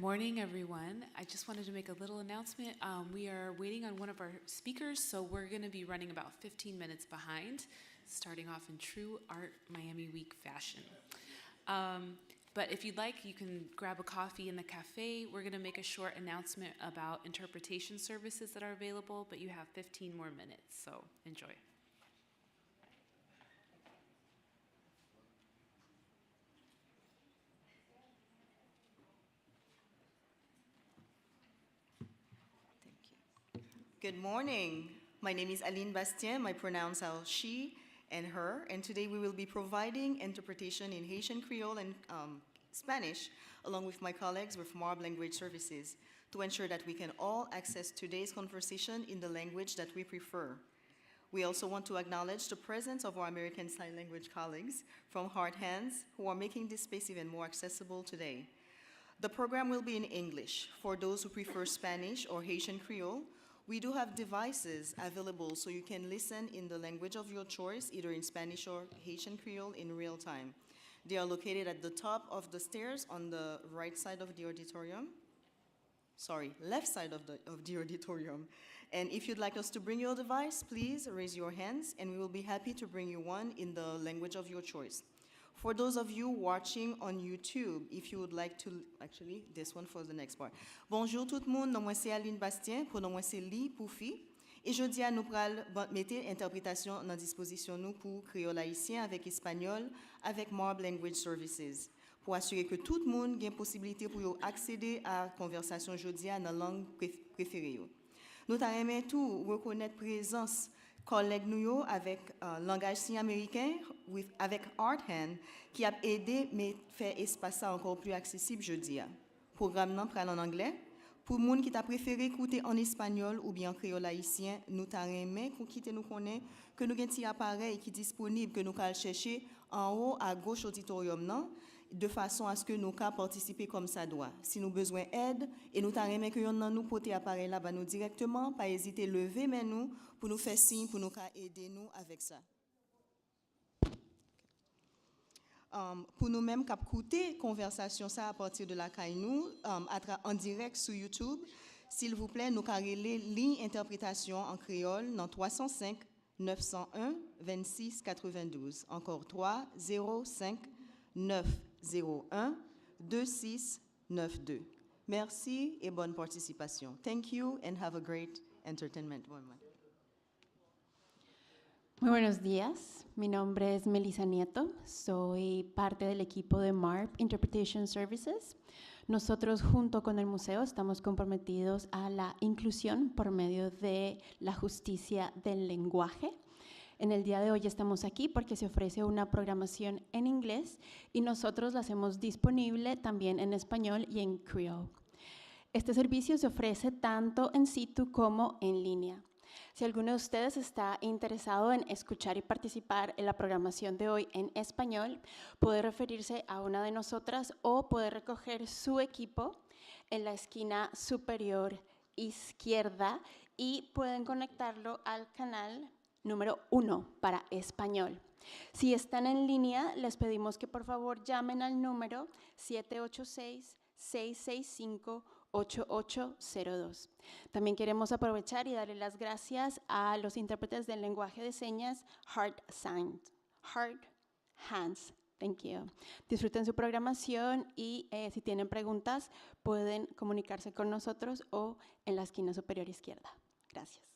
morning, everyone. I just wanted to make a little announcement. We are waiting on one of our speakers, so we're going to be running about 15 minutes behind, starting off in true Art Miami Week fashion. But if you'd like, you can grab a coffee in the cafe. We're going to make a short announcement about interpretation services that are available, but you have 15 more minutes, so enjoy. Good morning. My name is Aline Bastien. My pronouns are she and her, and today we will be providing interpretation in Haitian Creole and Spanish, along with my colleagues with MARB Language Services, to ensure that we can all access today's conversation in the language that we prefer. We also want to acknowledge the presence of our American Sign Language colleagues from Hard Hands, who are making this space even more accessible today. The program will be in English. For those who prefer Spanish or Haitian Creole, we do have devices available so you can listen in the language of your choice, either in Spanish or Haitian Creole in real time. They are located at the top of the stairs on the right side of the auditorium. Sorry, left side of the auditorium. And if you'd like us to bring your device, please raise your hands and we will be happy to bring you one in the language of your choice. For those of you watching on YouTube, if you would like to, actually, this one for the next part. Bonjour tout le monde, moi c'est Aline Bastien, pronom moi c'est Li pour fi. Et jeudi à nous pral mettre interprétation dans disposition nous pour créole haïtien avec espagnol avec MARB Language Services pour assurer que tout le monde ait possibilité pour accéder à conversation jeudi dans la langue préférée. Nous t'aimeons tout reconnaître présence collègue nous avec langage signe américain avec Art Hand qui a aidé mais faire espace encore plus accessible jeudi. Programme nan pral en anglais. Pour moun qui t'a préféré écouter en espagnol ou bien en créole haïtien, nous t'aimeons qu'on quitte nous connaît que nous avons un petit appareil qui est disponible que nous allons chercher en haut à gauche auditorium nan, de façon à ce que nous puissions participer comme ça doit. Si nous avons besoin d'aide et nous t'aimeons que nous nous porter appareil là nous directement, pas hésiter à lever mais nous pour nous faire signe pour nous aider nous avec ça. Pour nous-mêmes qui écouter conversation ça à partir de la caille nous en direct sur YouTube, s'il vous plaît, nous carrer ligne interprétation en créole dans 305 901 26 92. Encore 305 901 26 92. Merci et bonne participation. Thank you and have a great entertainment moment. Muy buenos días, mi nombre es Melissa Nieto, soy parte del equipo de MARB Interpretation Services. Nosotros junto con el museo estamos comprometidos a la inclusión por medio de la justicia del lenguaje. En el día de hoy estamos aquí porque se ofrece una programación en inglés y nosotros la hacemos disponible también en español y en Kreyòl. Este servicio se ofrece tanto en situ como en línea. Si alguno de ustedes está interesado en escuchar y participar en la programación de hoy en español, puede referirse a una de nosotras o puede recoger su equipo en la esquina superior izquierda y pueden conectarlo al canal número 1 para español. Si están en línea, les pedimos que por favor llamen al número 786-665-8802. También queremos aprovechar y darle las gracias a los intérpretes del lenguaje de señas Hard Hands. Thank you. Disfruten su programación y si tienen preguntas pueden comunicarse con nosotros o en la esquina superior izquierda. Gracias.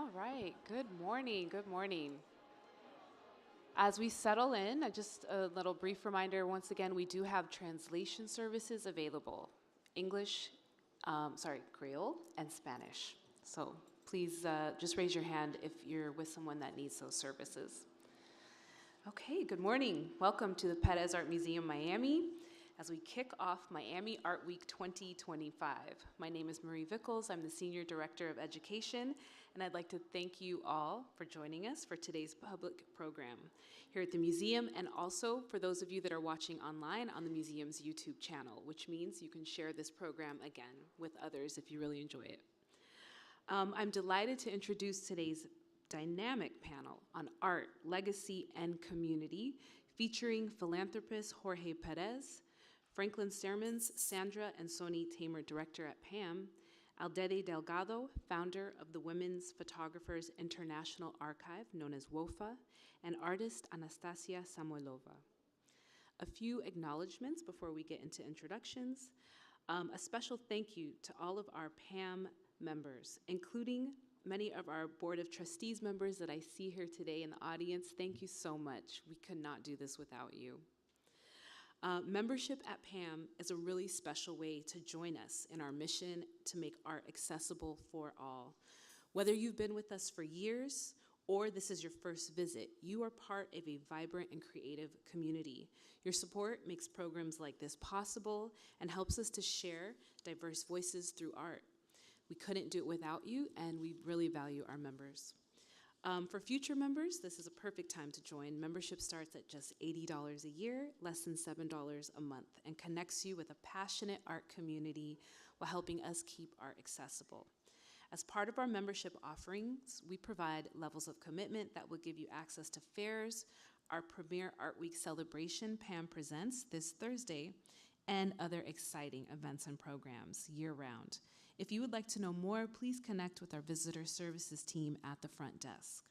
All right, good morning, good morning. As we settle in, just a little brief reminder, once again, we do have translation services available. Kreyòl and Spanish. So please just raise your hand if you're with someone that needs those services. Okay, good morning. Welcome to the Pérez Art Museum, Miami, as we kick off Miami Art Week 2025. My name is Marie Vickles. I'm the Senior Director of Education, and I'd like to thank you all for joining us for today's public program here at the museum, and also for those of you that are watching online on the museum's YouTube channel, which means you can share this program again with others if you really enjoy it. I'm delighted to introduce today's dynamic panel on art, legacy, and community, featuring philanthropist Jorge Pérez, Franklin Sirmans, Sandra and Sony Tamer, Director at PAMM, Aldeide Delgado, founder of the Women's Photographers International Archive, known as WOPHA, and artist Anastasia Samoylova. A few acknowledgements before we get into introductions. A special thank you to all of our PAMM members, including many of our Board of Trustees members that I see here today in the audience. Thank you so much. We could not do this without you. Membership at PAMM is a really special way to join us in our mission to make art accessible for all. Whether you've been with us for years or this is your first visit, you are part of a vibrant and creative community. Your support makes programs like this possible and helps us to share diverse voices through art. We couldn't do it without you, and we really value our members. For future members, this is a perfect time to join. Membership starts at just $80 a year, less than $7 a month, and connects you with a passionate art community while helping us keep art accessible. As part of our membership offerings, we provide levels of commitment that will give you access to fairs, our premier Art Week celebration, PAMM Presents, this Thursday, and other exciting events and programs year-round. If you would like to know more, please connect with our visitor services team at the front desk.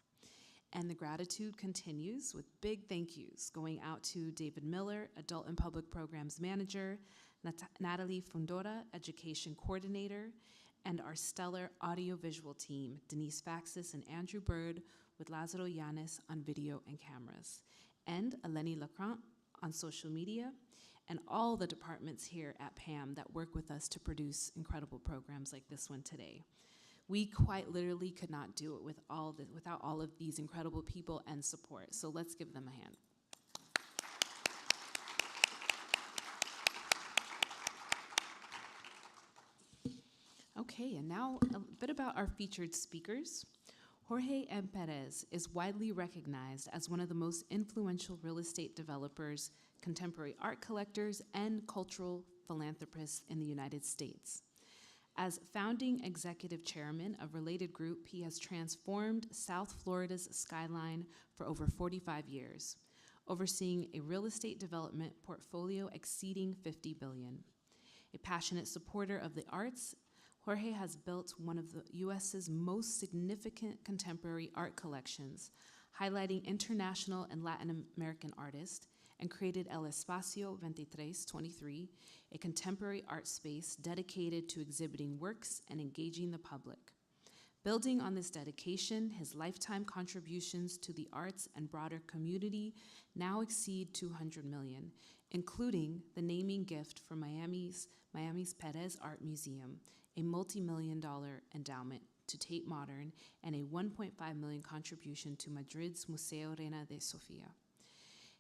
And the gratitude continues with big thank yous going out to David Miller, Adult and Public Programs Manager, Natalie Fundora, Education Coordinator, and our stellar audiovisual team, Denise Faxis and Andrew Bird, with Lazaro Yanis on video and cameras, and Eleni Lacrant on social media, and all the departments here at PAMM that work with us to produce incredible programs like this one today. We quite literally could not do it without all of these incredible people and support, so let's give them a hand. Okay, and now a bit about our featured speakers. Jorge M. Pérez is widely recognized as one of the most influential real estate developers, contemporary art collectors, and cultural philanthropists in the United States. As founding executive chairman of Related Group, he has transformed South Florida's skyline for over 45 years, overseeing a real estate development portfolio exceeding $50 billion. A passionate supporter of the arts, Jorge has built one of the U.S.'s most significant contemporary art collections, highlighting international and Latin American artists, and created El Espacio 23, a contemporary art space dedicated to exhibiting works and engaging the public. Building on this dedication, his lifetime contributions to the arts and broader community now exceed $200 million, including the naming gift for Miami's Pérez Art Museum, a multi-million-dollar endowment to Tate Modern, and a $1.5 million contribution to Madrid's Museo Reina de Sofia.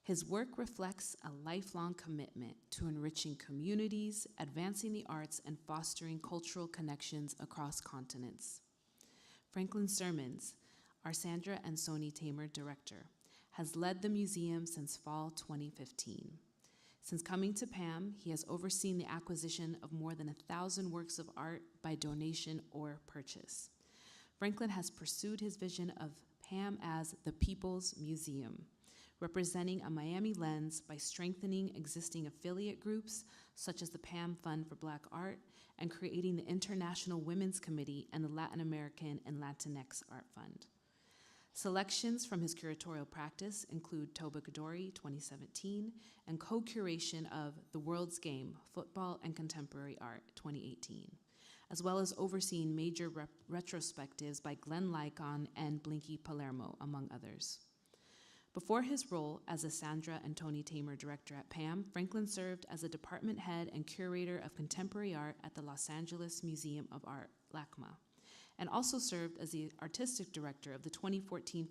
His work reflects a lifelong commitment to enriching communities, advancing the arts, and fostering cultural connections across continents. Franklin Sirmans, our Sandra and Sony Tamer director, has led the museum since fall 2015. Since coming to PAMM, he has overseen the acquisition of more than 1,000 works of art by donation or purchase. Franklin has pursued his vision of PAMM as the People's Museum, representing a Miami lens by strengthening existing affiliate groups such as the PAMM Fund for Black Art and creating the International Women's Committee and the Latin American and Latinx Art Fund. Selections from his curatorial practice include Toba Gadori 2017 and co-curation of The World's Game, Football and Contemporary Art 2018. as well as overseeing major retrospectives by Glenn Lycon and Blinky Palermo, among others. Before his role as a Sandra and Tony Tamer director at PAMM, Franklin served as a department head and curator of contemporary art at the Los Angeles Museum of Art, LACMA, and also served as the artistic director of the 2014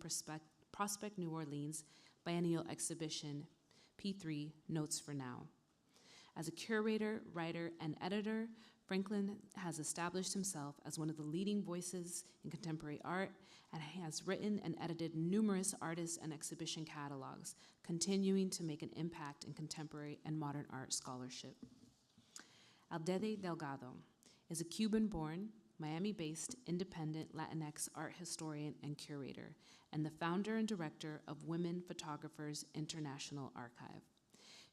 Prospect New Orleans biennial exhibition, P3 Notes for Now. As a curator, writer, and editor, Franklin has established himself as one of the leading voices in contemporary art and has written and edited numerous artist and exhibition catalogs, continuing to make an impact in contemporary and modern art scholarship. Aldeide Delgado is a Cuban-born, Miami-based, independent Latinx art historian and curator, and the founder and director of Women Photographers International Archive.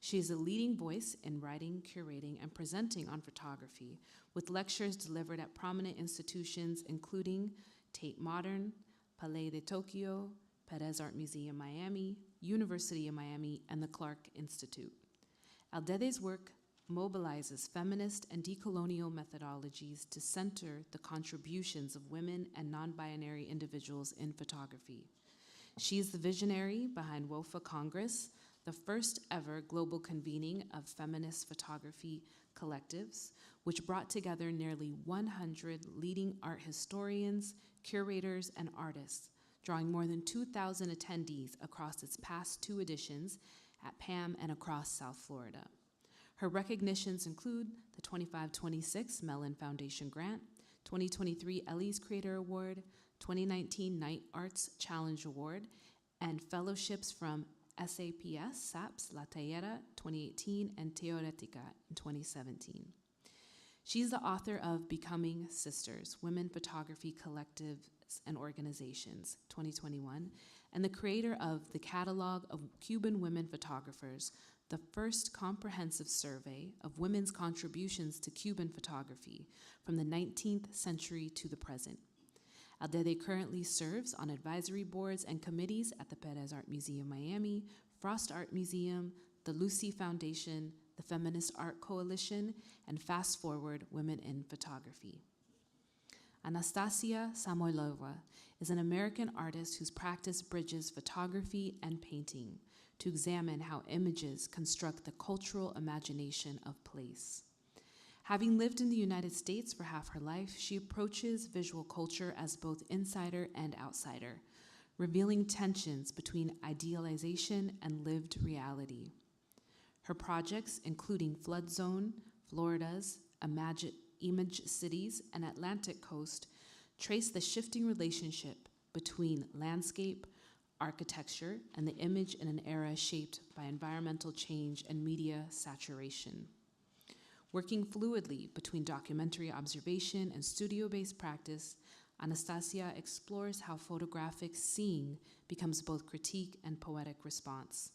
She is a leading voice in writing, curating, and presenting on photography, with lectures delivered at prominent institutions including Tate Modern, Palais de Tokyo, Pérez Art Museum Miami, University of Miami, and the Clark Institute. Aldeide's work mobilizes feminist and decolonial methodologies to center the contributions of women and non-binary individuals in photography. She is the visionary behind WOPHA Congress, the first ever global convening of feminist photography collectives, which brought together nearly 100 leading art historians, curators, and artists, drawing more than 2,000 attendees across its past 2 editions at PAMM and across South Florida. Her recognitions include the 25-26 Mellon Foundation Grant, 2023 Ellie's Creator Award, 2019 Night Arts Challenge Award, and fellowships from SAPS, La Tallera 2018, and Teoretica in 2017. She's the author of Becoming Sisters, Women Photography Collectives and Organizations, 2021, and the creator of the Catalog of Cuban Women Photographers, the first comprehensive survey of women's contributions to Cuban photography from the 19th century to the present. Aldeide currently serves on advisory boards and committees at the Pérez Art Museum Miami, Frost Art Museum, the Lucy Foundation, the Feminist Art Coalition, and Fast Forward Women in Photography. Anastasia Samoylova is an American artist whose practice bridges photography and painting to examine how images construct the cultural imagination of place. Having lived in the United States for half her life, she approaches visual culture as both insider and outsider, revealing tensions between idealization and lived reality. Her projects, including Flood Zone, Florida's Image Cities, and Atlantic Coast, trace the shifting relationship between landscape, architecture, and the image in an era shaped by environmental change and media saturation. Working fluidly between documentary observation and studio-based practice, Anastasia explores how photographic seeing becomes both critique and poetic response.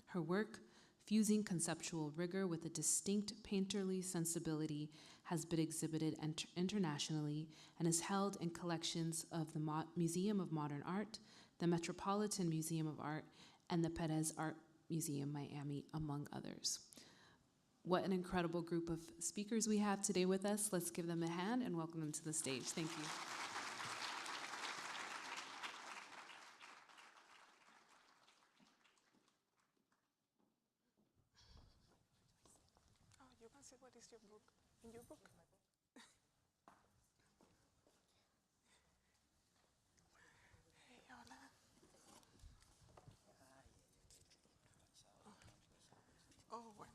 Her work, fusing conceptual rigor with a distinct painterly sensibility, has been exhibited internationally and is held in collections of the Museum of Modern Art, the Metropolitan Museum of Art, and the Pérez Art Museum Miami, among others. What an incredible group of speakers we have today with us. Let's give them a hand and welcome them to the stage. Thank you. Oh, you can see what is your book. In your book? Hey, hola. Oh, bueno.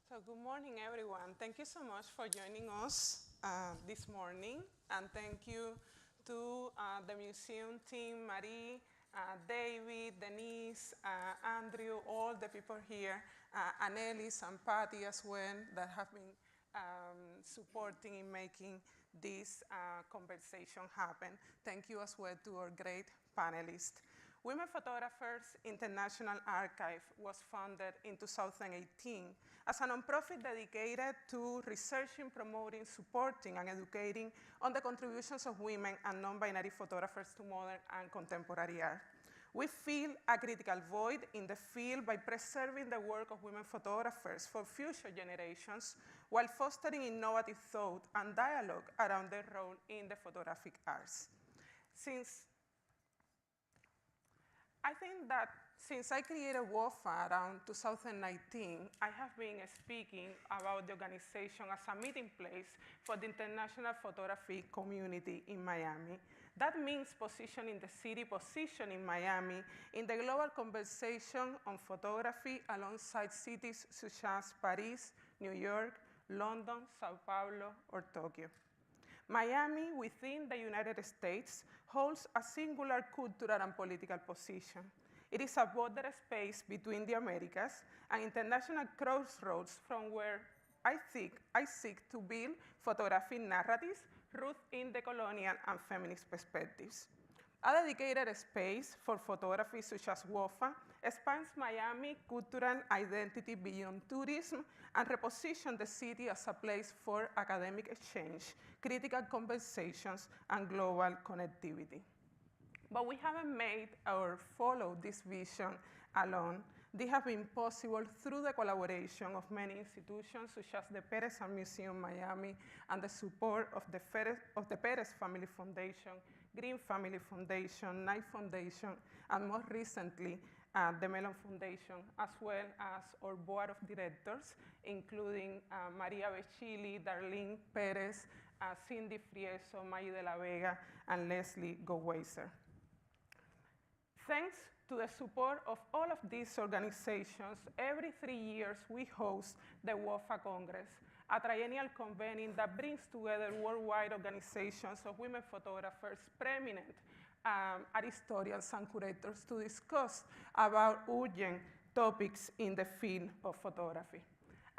So good morning, everyone. Thank you so much for joining us this morning, and thank you to the museum team, Marie, David, Denise, Andrew, all the people here, Annelies and Patty as well, that have been supporting in making this conversation happen. Thank you as well to our great panelists. Women Photographers International Archive was founded in 2018 as a nonprofit dedicated to researching, promoting, supporting, and educating on the contributions of women and non-binary photographers to modern and contemporary art. we fill a critical void in the field by preserving the work of women photographers for future generations while fostering innovative thought and dialogue around their role in the photographic arts. I think that since I created WOPHA around 2019, I have been speaking about the organization as a meeting place for the international photography community in Miami. That means positioning the city, positioning Miami in the global conversation on photography alongside cities such as Paris, New York, London, Sao Paulo, or Tokyo. Miami, within the United States, holds a singular cultural and political position. It is a border space between the Americas, an international crossroads from where I seek to build photographic narratives rooted in the colonial and feminist perspectives. A dedicated space for photography such as WOPHA expands Miami's cultural identity beyond tourism and repositions the city as a place for academic exchange, critical conversations, and global connectivity. But we haven't made or followed this vision alone. This has been possible through the collaboration of many institutions such as the Perez Art Museum Miami and the support of the Perez Family Foundation, Green Family Foundation, Knight Foundation, and more recently, the Mellon Foundation, as well as our board of directors, including Maria Becchili, Darlene Perez, Cindy Frieso, May de la Vega, and Leslie Goweiser. Thanks to the support of all of these organizations, every 3 years we host the WOPHA Congress, a triennial convening that brings together worldwide organizations of women photographers, preeminent art historians and curators to discuss about urgent topics in the field of photography.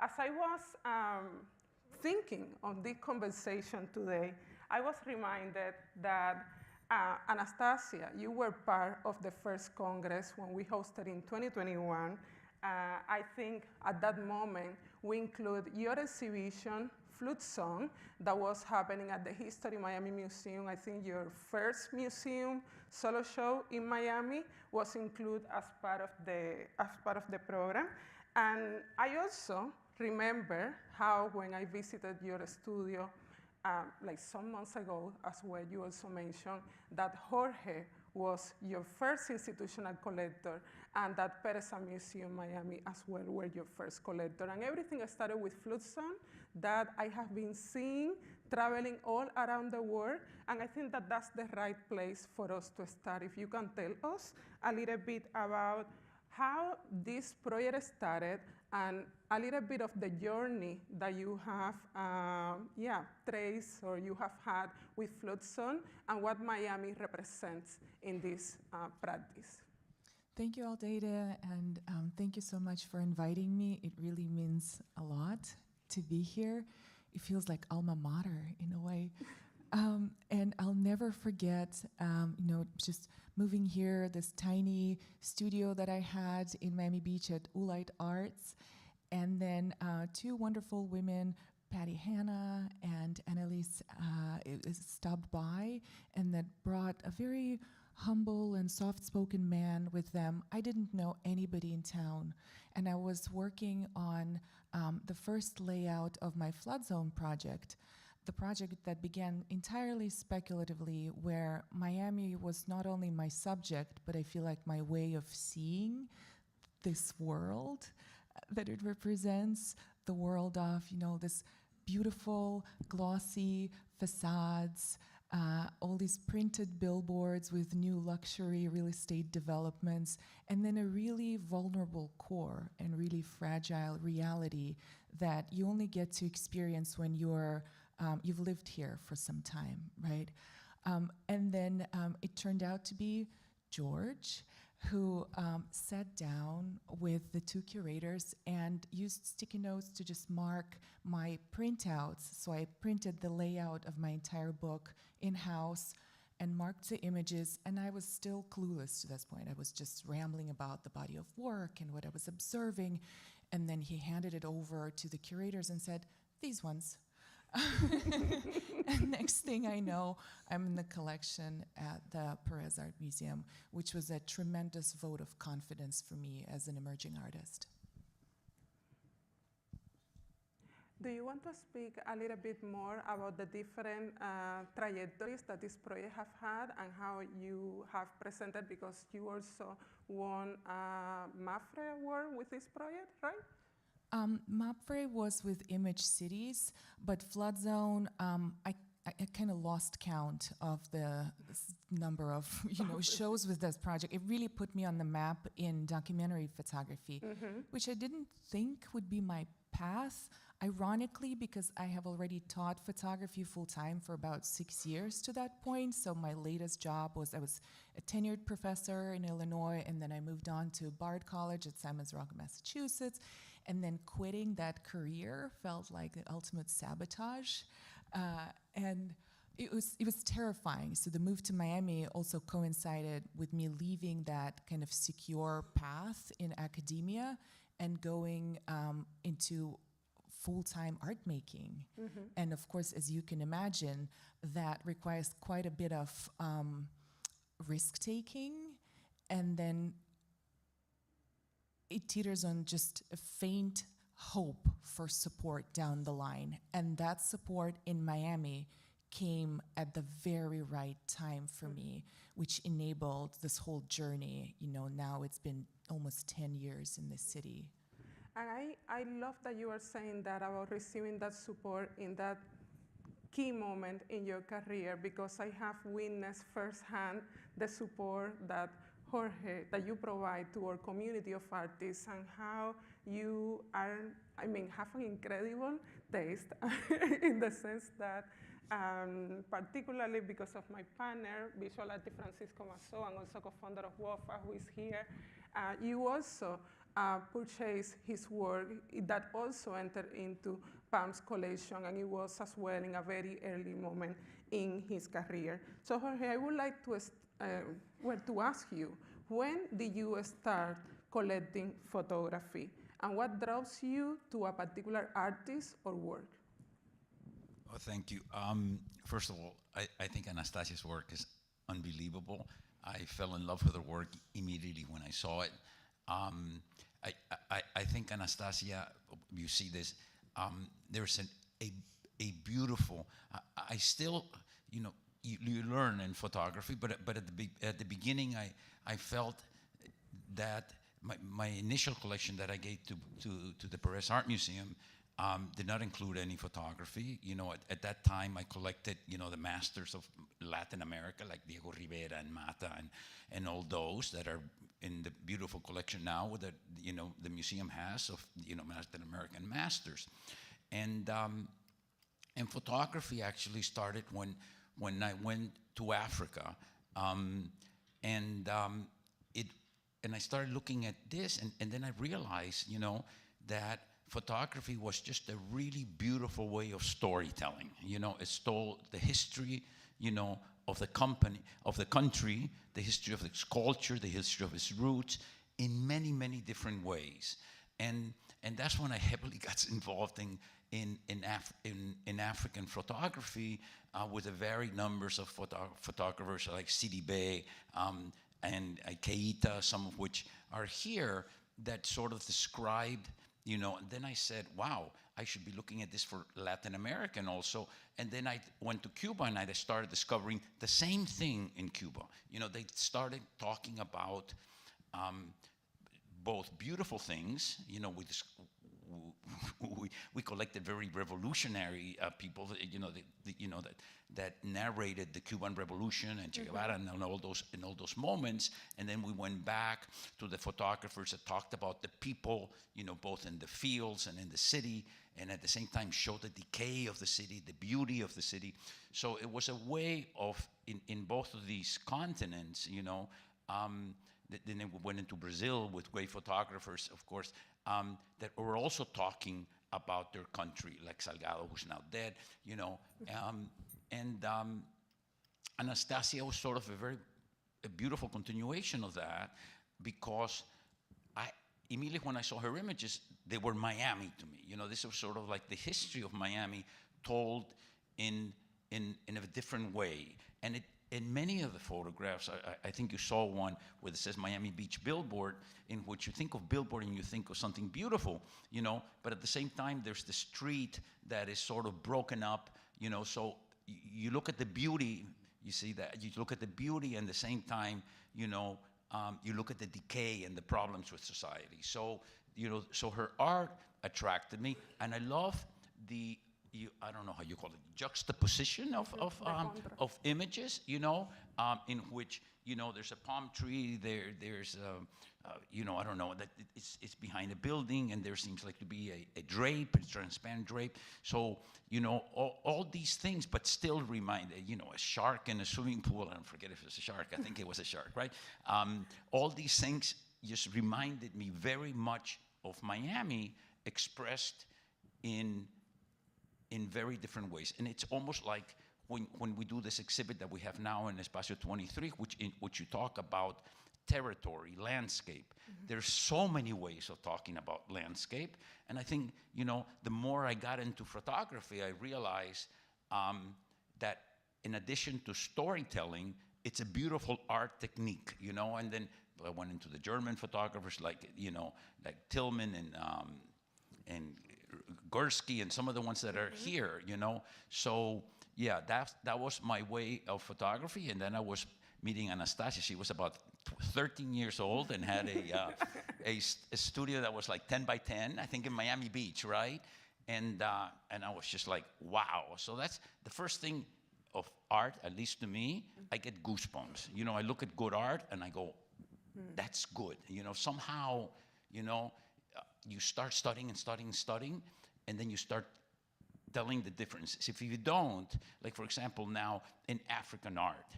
As I was thinking on this conversation today, I was reminded that Anastasia, you were part of the first Congress when we hosted in 2021. I think at that moment, we include your exhibition, Flute Song, that was happening at the History Miami Museum. I think your first museum solo show in Miami was included as part of the program. And I also remember how when I visited your studio like some months ago, as well, you also mentioned that Jorge was your first institutional collector and that Perez Art Museum Miami as well were your first collector. And everything started with Flute Song that I have been seeing traveling all around the world, and I think that that's the right place for us to start. If you can tell us a little bit about how this project started and a little bit of the journey that you have traced or you have had with Flute Song and what Miami represents in this practice. Thank you, Aldeide, and thank you so much for inviting me. It really means a lot to be here. It feels like alma mater in a way. And I'll never forget, just moving here, this tiny studio that I had in Miami Beach at Ulite Arts, and then two wonderful women, Patty Hanna and Annalise, stopped by, and that brought a very humble and soft-spoken man with them. I didn't know anybody in town, and I was working on the first layout of my flood zone project, the project that began entirely speculatively, where Miami was not only my subject, but I feel like my way of seeing this world that it represents, the world of, this beautiful, glossy facades, all these printed billboards with new luxury real estate developments, and then a really vulnerable core and really fragile reality that you only get to experience when you've lived here for some time, right? And then it turned out to be George, who sat down with the two curators and used sticky notes to just mark my printouts. So I printed the layout of my entire book in-house and marked the images, and I was still clueless to this point. I was just rambling about the body of work and what I was observing, and then he handed it over to the curators and said, "These ones." And next thing I know, I'm in the collection at the Perez Art Museum, which was a tremendous vote of confidence for me as an emerging artist. Do you want to speak a little bit more about the different trajectories that this project have had and how you have presented, because you also won a MAFRE award with this project, right? MAPFRE was with Image Cities, but Flood Zone, I kind of lost count of the number of shows with this project. It really put me on the map in documentary photography, which I didn't think would be my path. Ironically, because I have already taught photography full-time for about 6 years to that point. So my latest job was, I was a tenured professor in Illinois, and then I moved on to Bard College at Simon's Rock, Massachusetts. And then quitting that career felt like the ultimate sabotage. And it was terrifying. So the move to Miami also coincided with me leaving that kind of secure path in academia and going into full-time art making. And of course, as you can imagine, that requires quite a bit of risk-taking, and then it teeters on just a faint hope for support down the line. And that support in Miami came at the very right time for me, which enabled this whole journey. Now it's been almost 10 years in this city. And I love that you are saying that about receiving that support in that key moment in your career, because I have witnessed firsthand the support that Jorge, that you provide to our community of artists, and how you are, have an incredible taste in the sense that, particularly because of my partner, visual artist Francisco Masso, and also co-founder of WOPHA, who is here, you also purchased his work that also entered into PAMM's collection, and it was as well in a very early moment in his career. So Jorge, I would like to ask you, when did you start collecting photography, and what draws you to a particular artist or work? Oh, thank you. First of all, I think Anastasia's work is unbelievable. I fell in love with her work immediately when I saw it. I think Anastasia, you see this, there's a beautiful, I still, you learn in photography, but at the beginning I felt that my initial collection that I gave to the Perez Art Museum did not include any photography. At that time I collected, the masters of Latin America, like Diego Rivera and Mata and all those that are in the beautiful collection now that, the museum has of, Latin American masters. And photography actually started when I went to Africa, and I started looking at this, and then I realized, that photography was just a really beautiful way of storytelling. It told the history, of the country, the history of its culture, the history of its roots, in many, many different ways. And that's when I heavily got involved in African photography, with the varied numbers of photographers like Sidi Bey and Keita, some of which are here, that sort of described, and then I said, wow, I should be looking at this for Latin American also. And then I went to Cuba, and I started discovering the same thing in Cuba. They started talking about both beautiful things, we collected very revolutionary people, that narrated the Cuban Revolution and Che Guevara and all those moments. And then we went back to the photographers that talked about the people, both in the fields and in the city, and at the same time showed the decay of the city, the beauty of the city. So it was a way of, in both of these continents, then we went into Brazil with great photographers, of course, that were also talking about their country, like Salgado, who's now dead, and Anastasia was sort of a beautiful continuation of that, because immediately when I saw her images, they were Miami to me. This was sort of like the history of Miami told in a different way. And in many of the photographs, I think you saw one where it says Miami Beach Billboard, in which you think of billboard and you think of something beautiful, but at the same time, there's the street that is sort of broken up, so you look at the beauty, you see that, you look at the beauty and at the same time, you look at the decay and the problems with society. So, so her art attracted me, and I love I don't know how you call it, juxtaposition of images, in which, there's a palm tree, there's, I don't know, that it's behind a building, and there seems like to be a drape, a transparent drape. So, all these things, but still remind, a shark in a swimming pool. I don't forget if it's a shark. I think it was a shark, right? All these things just reminded me very much of Miami, expressed in very different ways. And it's almost like when we do this exhibit that we have now in Espacio 23, which you talk about territory, landscape. There's so many ways of talking about landscape. And I think, the more I got into photography, I realized that in addition to storytelling, it's a beautiful art technique, and then I went into the German photographers like Tillman and Gursky and some of the ones that are here, So yeah, that was my way of photography. And then I was meeting Anastasia. She was about 13 years old and had a studio that was like 10 by 10, I think in Miami Beach, right? And I was just like, wow. So that's the first thing of art, at least to me, I get goosebumps. I look at good art and I go, that's good. Somehow, you start studying and studying and studying, and then you start telling the differences. If you don't, like for example now in African art,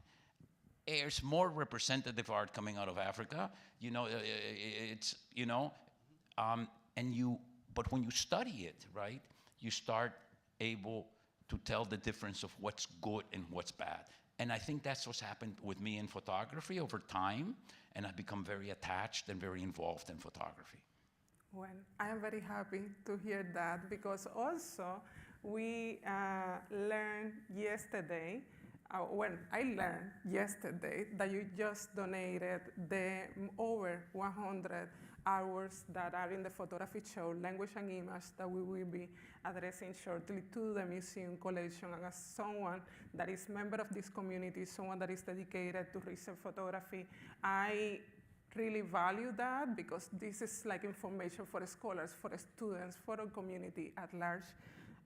there's more representative art coming out of Africa. But when you study it, right, you start able to tell the difference of what's good and what's bad. And I think that's what's happened with me in photography over time, and I've become very attached and very involved in photography. Well, I am very happy to hear that, because also we learned yesterday, I learned yesterday that you just donated the over 100 hours that are in the photography show, Language and Image, that we will be addressing shortly to the museum collection. And as someone that is member of this community, someone that is dedicated to research photography, I really value that, because this is like information for scholars, for students, for our community at large.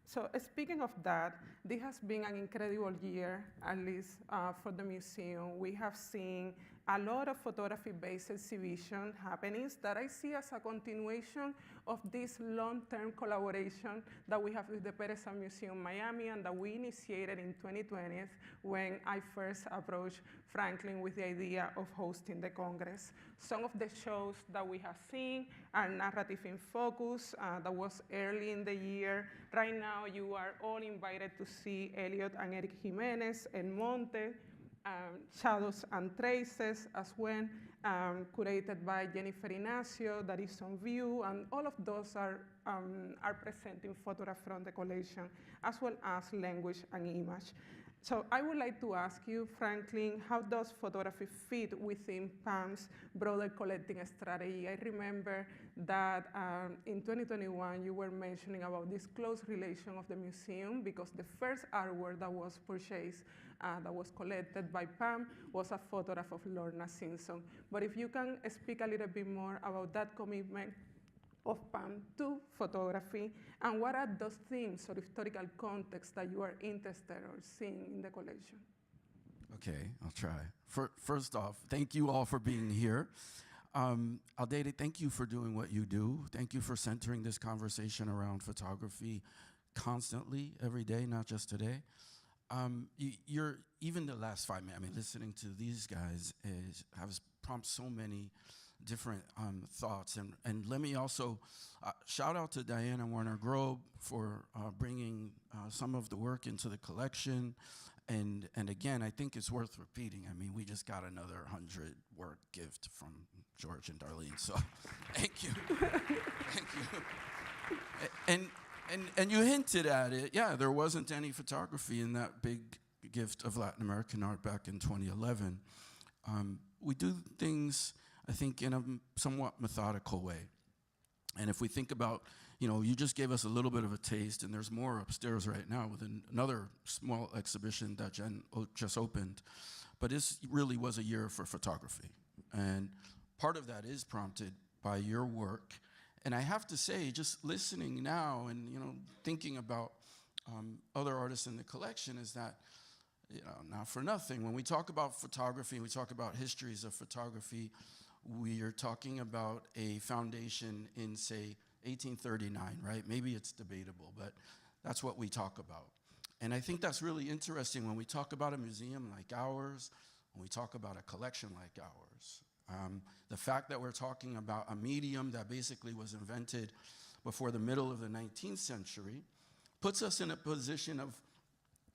So speaking of that, this has been an incredible year, at least for the museum. We have seen a lot of photography-based exhibition happenings that I see as a continuation of this long-term collaboration that we have with the Pérez Museum Miami, and that we initiated in 2020 when I first approached Franklin with the idea of hosting the Congress. Some of the shows that we have seen are Narrative in Focus, that was early in the year. Right now, you are all invited to see Elliot and Eric Jimenez and Monte, Shadows and Traces as well, curated by Jennifer Ignacio, that is on view, and all of those are presenting photographs from the collection, as well as Language and Image. So I would like to ask you, Franklin, how does photography fit within PAMM's broader collecting strategy? I remember that in 2021, you were mentioning about this close relation of the museum, because the first artwork that was purchased, that was collected by PAMM, was a photograph of Lorna Simpson. But if you can speak a little bit more about that commitment of PAMM to photography, and what are those themes or historical contexts that you are interested or seeing in the collection? Okay, I'll try. First off, thank you all for being here. Aldeide, thank you for doing what you do. Thank you for centering this conversation around photography constantly, every day, not just today. You're, even the last 5 minutes, I mean, listening to these guys has prompted so many different thoughts. And let me also shout out to Diana Warner Grove for bringing some of the work into the collection. And again, I think it's worth repeating. I mean, we just got another 100 work gift from George and Darlene, so thank you. Thank you. And you hinted at it. Yeah, there wasn't any photography in that big gift of Latin American art back in 2011. We do things, I think, in a somewhat methodical way. And if we think about, you just gave us a little bit of a taste, and there's more upstairs right now with another small exhibition that Jen just opened. But this really was a year for photography. And part of that is prompted by your work. And I have to say, just listening now and thinking about other artists in the collection is that, not for nothing, when we talk about photography, we talk about histories of photography, we are talking about a foundation in, say, 1839, right? Maybe it's debatable, but that's what we talk about. And I think that's really interesting when we talk about a museum like ours, when we talk about a collection like ours. The fact that we're talking about a medium that basically was invented before the middle of the 19th century puts us in a position of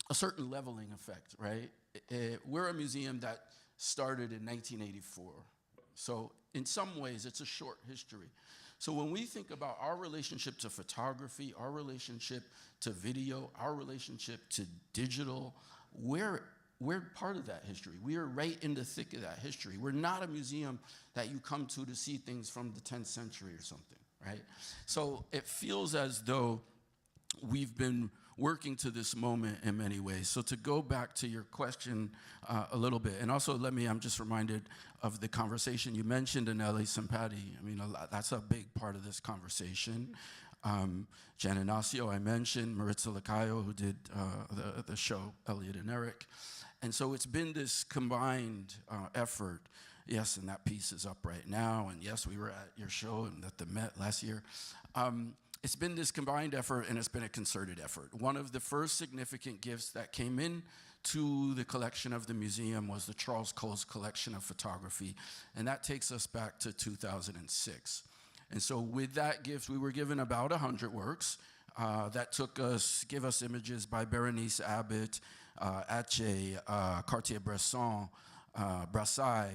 a certain leveling effect, right? We're a museum that started in 1984. So in some ways, it's a short history. So when we think about our relationship to photography, our relationship to video, our relationship to digital, we're part of that history. We are right in the thick of that history. We're not a museum that you come to see things from the 10th century or something, right? So it feels as though we've been working to this moment in many ways. So to go back to your question a little bit, and also I'm just reminded of the conversation you mentioned in L.A. Simpati. I mean, that's a big part of this conversation. Jan Ignacio, I mentioned, Maritza Lacayo, who did the show, Elliot and Eric. And so it's been this combined effort. Yes, and that piece is up right now. And yes, we were at your show and at the Met last year. It's been this combined effort, and it's been a concerted effort. One of the first significant gifts that came in to the collection of the museum was the Charles Coles collection of photography, and that takes us back to 2006. And so with that gift, we were given about 100 works that gave us images by Berenice Abbott, Atche, Cartier-Bresson, Brassai.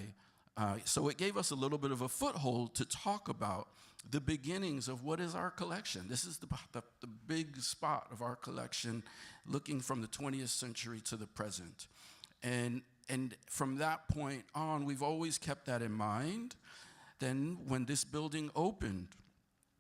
So it gave us a little bit of a foothold to talk about the beginnings of what is our collection. This is the big spot of our collection, looking from the 20th century to the present. And from that point on, we've always kept that in mind. Then when this building opened,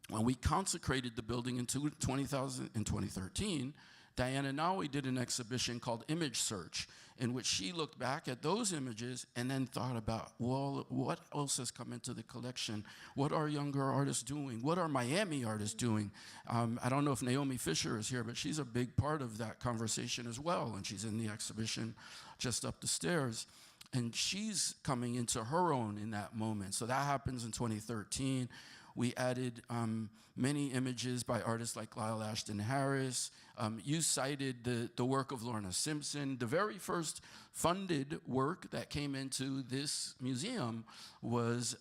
when we consecrated the building in 2013, Diana Nawi did an exhibition called Image Search, in which she looked back at those images and then thought about, well, what else has come into the collection? What are younger artists doing? What are Miami artists doing? I don't know if Naomi Fisher is here, but she's a big part of that conversation as well, and she's in the exhibition just up the stairs. And she's coming into her own in that moment. So that happens in 2013. We added many images by artists like Lyle Ashton Harris. You cited the work of Lorna Simpson. The very first funded work that came into this museum was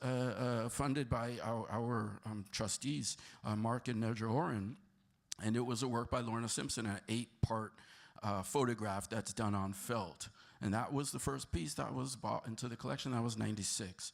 funded by our trustees, Mark and Nedra Oren. And it was a work by Lorna Simpson, an 8-part photograph that's done on felt. And that was the first piece that was bought into the collection. That was 96.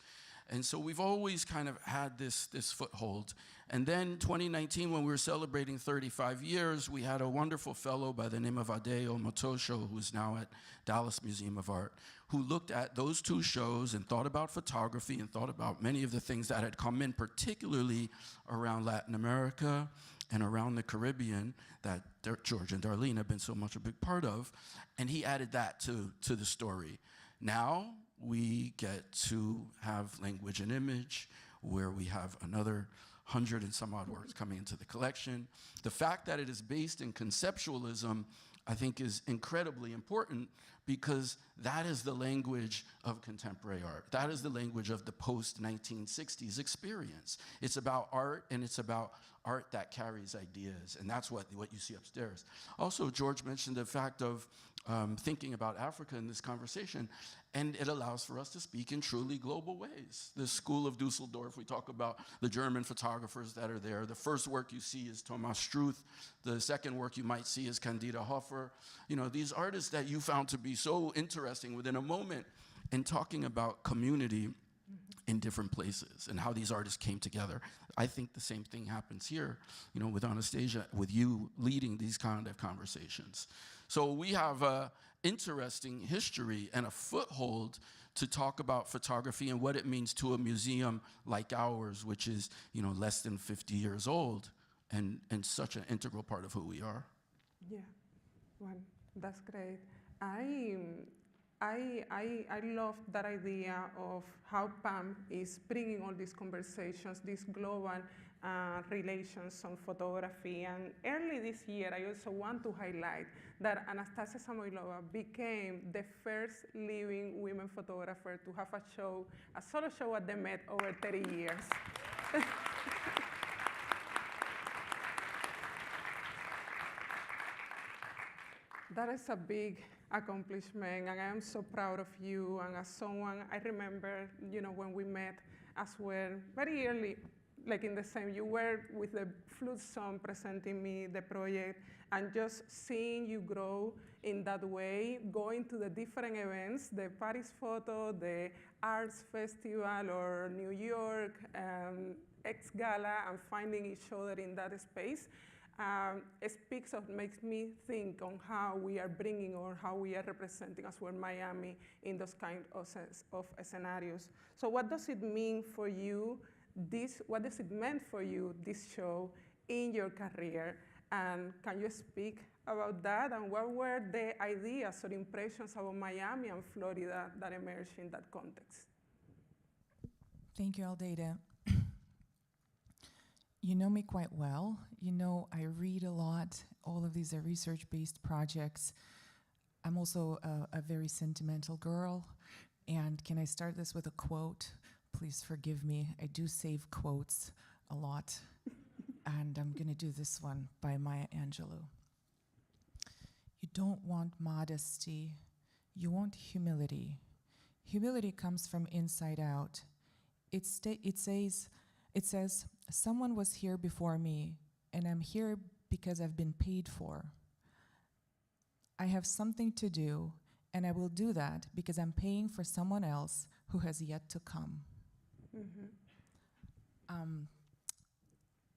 And so we've always kind of had this foothold. And then 2019, when we were celebrating 35 years, we had a wonderful fellow by the name of Adeo Motosho, who's now at Dallas Museum of Art, who looked at those 2 shows and thought about photography and thought about many of the things that had come in, particularly around Latin America and around the Caribbean that George and Darlene have been so much a big part of. And he added that to the story. Now, we get to have language and image, where we have another 100 and some odd works coming into the collection. The fact that it is based in conceptualism, I think, is incredibly important, because that is the language of contemporary art. That is the language of the post-1960s experience. It's about art, and it's about art that carries ideas, and that's what you see upstairs. Also, George mentioned the fact of thinking about Africa in this conversation, and it allows for us to speak in truly global ways. The School of Dusseldorf, we talk about the German photographers that are there. The first work you see is Thomas Struth. The second work you might see is Candida Hofer. These artists that you found to be so interesting within a moment, in talking about community in different places and how these artists came together. I think the same thing happens here, you know, with Anastasia, with you leading these kind of conversations. So we have a interesting history and a foothold to talk about photography and what it means to a museum like ours, which is, you know, less than 50 years old and such an integral part of who we are. Yeah, well, that's great. I love that idea of how PAMM is bringing all these conversations, these global relations on photography. And early this year, I also want to highlight that Anastasia Samoylova became the first living women photographer to have a solo show at the Met over 30 years. That is a big accomplishment, and I am so proud of you. And as someone, I remember, you know, when we met as well, very early, like in the same, you were with the flute song presenting me the project, and just seeing you grow in that way, going to the different events, the Paris Photo, the Arts Festival, or New York, X Gala, and finding each other in that space. It speaks of, makes me think on how we are bringing or how we are representing as well Miami in those kind of scenarios. So what does it mean for you, what does it mean for you, this show, in your career? And can you speak about that? And what were the ideas or impressions about Miami and Florida that emerged in that context? Thank you, Aldeide. You know me quite well. You know I read a lot. All of these are research-based projects. I'm also a very sentimental girl. And can I start this with a quote? Please forgive me. I do save quotes a lot. And I'm going to do this one by Maya Angelou. You don't want modesty. You want humility. Humility comes from inside out. It says, someone was here before me, and I'm here because I've been paid for. I have something to do, and I will do that because I'm paying for someone else who has yet to come. Mm-hmm.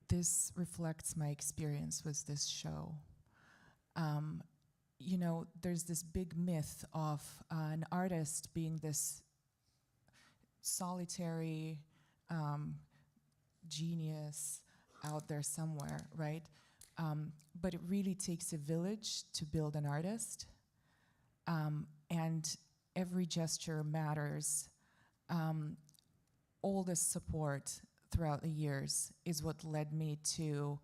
This reflects my experience with this show. You know, there's this big myth of an artist being this solitary genius out there somewhere, right? But it really takes a village to build an artist, and every gesture matters. All this support throughout the years is what led me to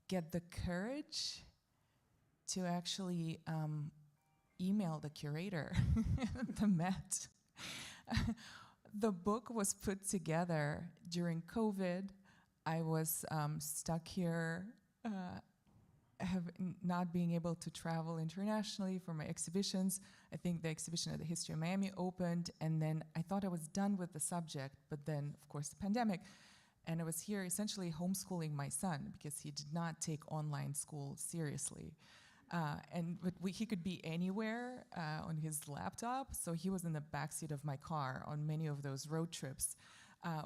get the courage to actually email the curator at the Met. The book was put together during COVID. I was stuck here, not being able to travel internationally for my exhibitions. I think the exhibition at the History of Miami opened, and then I thought I was done with the subject, but then, of course, the pandemic. And I was here essentially homeschooling my son because he did not take online school seriously. He could be anywhere on his laptop, so he was in the backseat of my car on many of those road trips.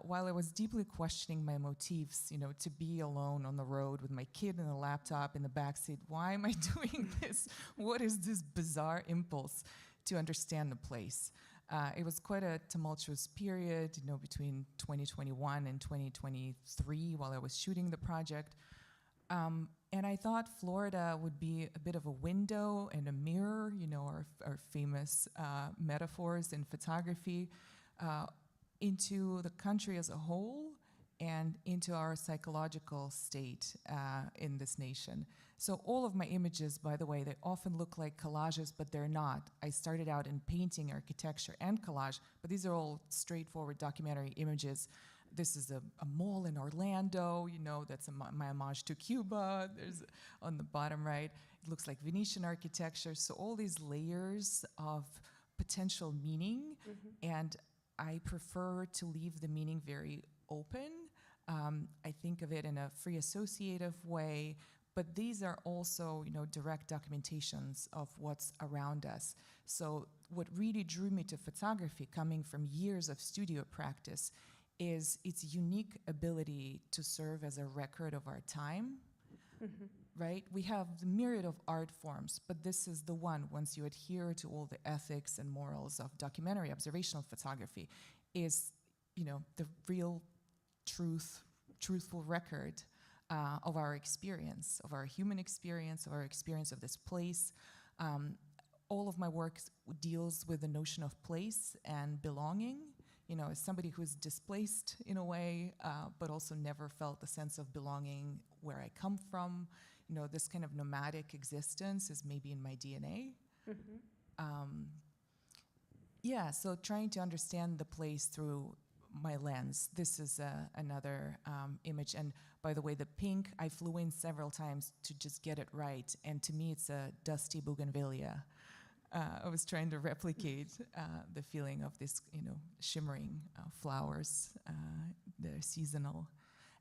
While I was deeply questioning my motives, you know, to be alone on the road with my kid and a laptop in the backseat, why am I doing this? What is this bizarre impulse to understand the place? It was quite a tumultuous period, you know, between 2021 and 2023 while I was shooting the project. And I thought Florida would be a bit of a window and a mirror, you know, our famous metaphors in photography, into the country as a whole and into our psychological state in this nation. So all of my images, by the way, they often look like collages, but they're not. I started out in painting, architecture, and collage, but these are all straightforward documentary images. This is a mall in Orlando, you know, that's my homage to Cuba. There's on the bottom right, it looks like Venetian architecture. So all these layers of potential meaning, and I prefer to leave the meaning very open. I think of it in a free associative way, but these are also, direct documentations of what's around us. So what really drew me to photography, coming from years of studio practice, is its unique ability to serve as a record of our time. Right? We have the myriad of art forms, but this is the one, once you adhere to all the ethics and morals of documentary observational photography, is, the real truthful record of our experience, of our human experience, of our experience of this place. All of my work deals with the notion of place and belonging, as somebody who's displaced in a way, but also never felt a sense of belonging where I come from. This kind of nomadic existence is maybe in my DNA. So trying to understand the place through my lens. This is another image. And by the way, the pink, I flew in several times to just get it right. And to me, it's a dusty bougainvillea. I was trying to replicate the feeling of this, shimmering flowers. They're seasonal.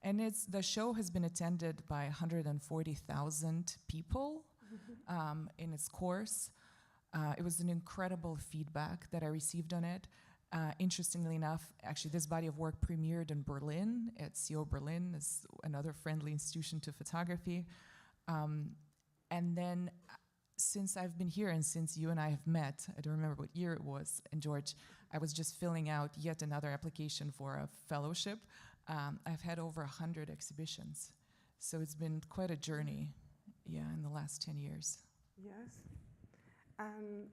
And the show has been attended by 140,000 people in its course. It was an incredible feedback that I received on it. Interestingly enough, actually, this body of work premiered in Berlin at CO Berlin, is another friendly institution to photography. And then, since I've been here and since you and I have met, I don't remember what year it was, and George, I was just filling out yet another application for a fellowship. I've had over 100 exhibitions, so it's been quite a journey, in the last 10 years. Yes. And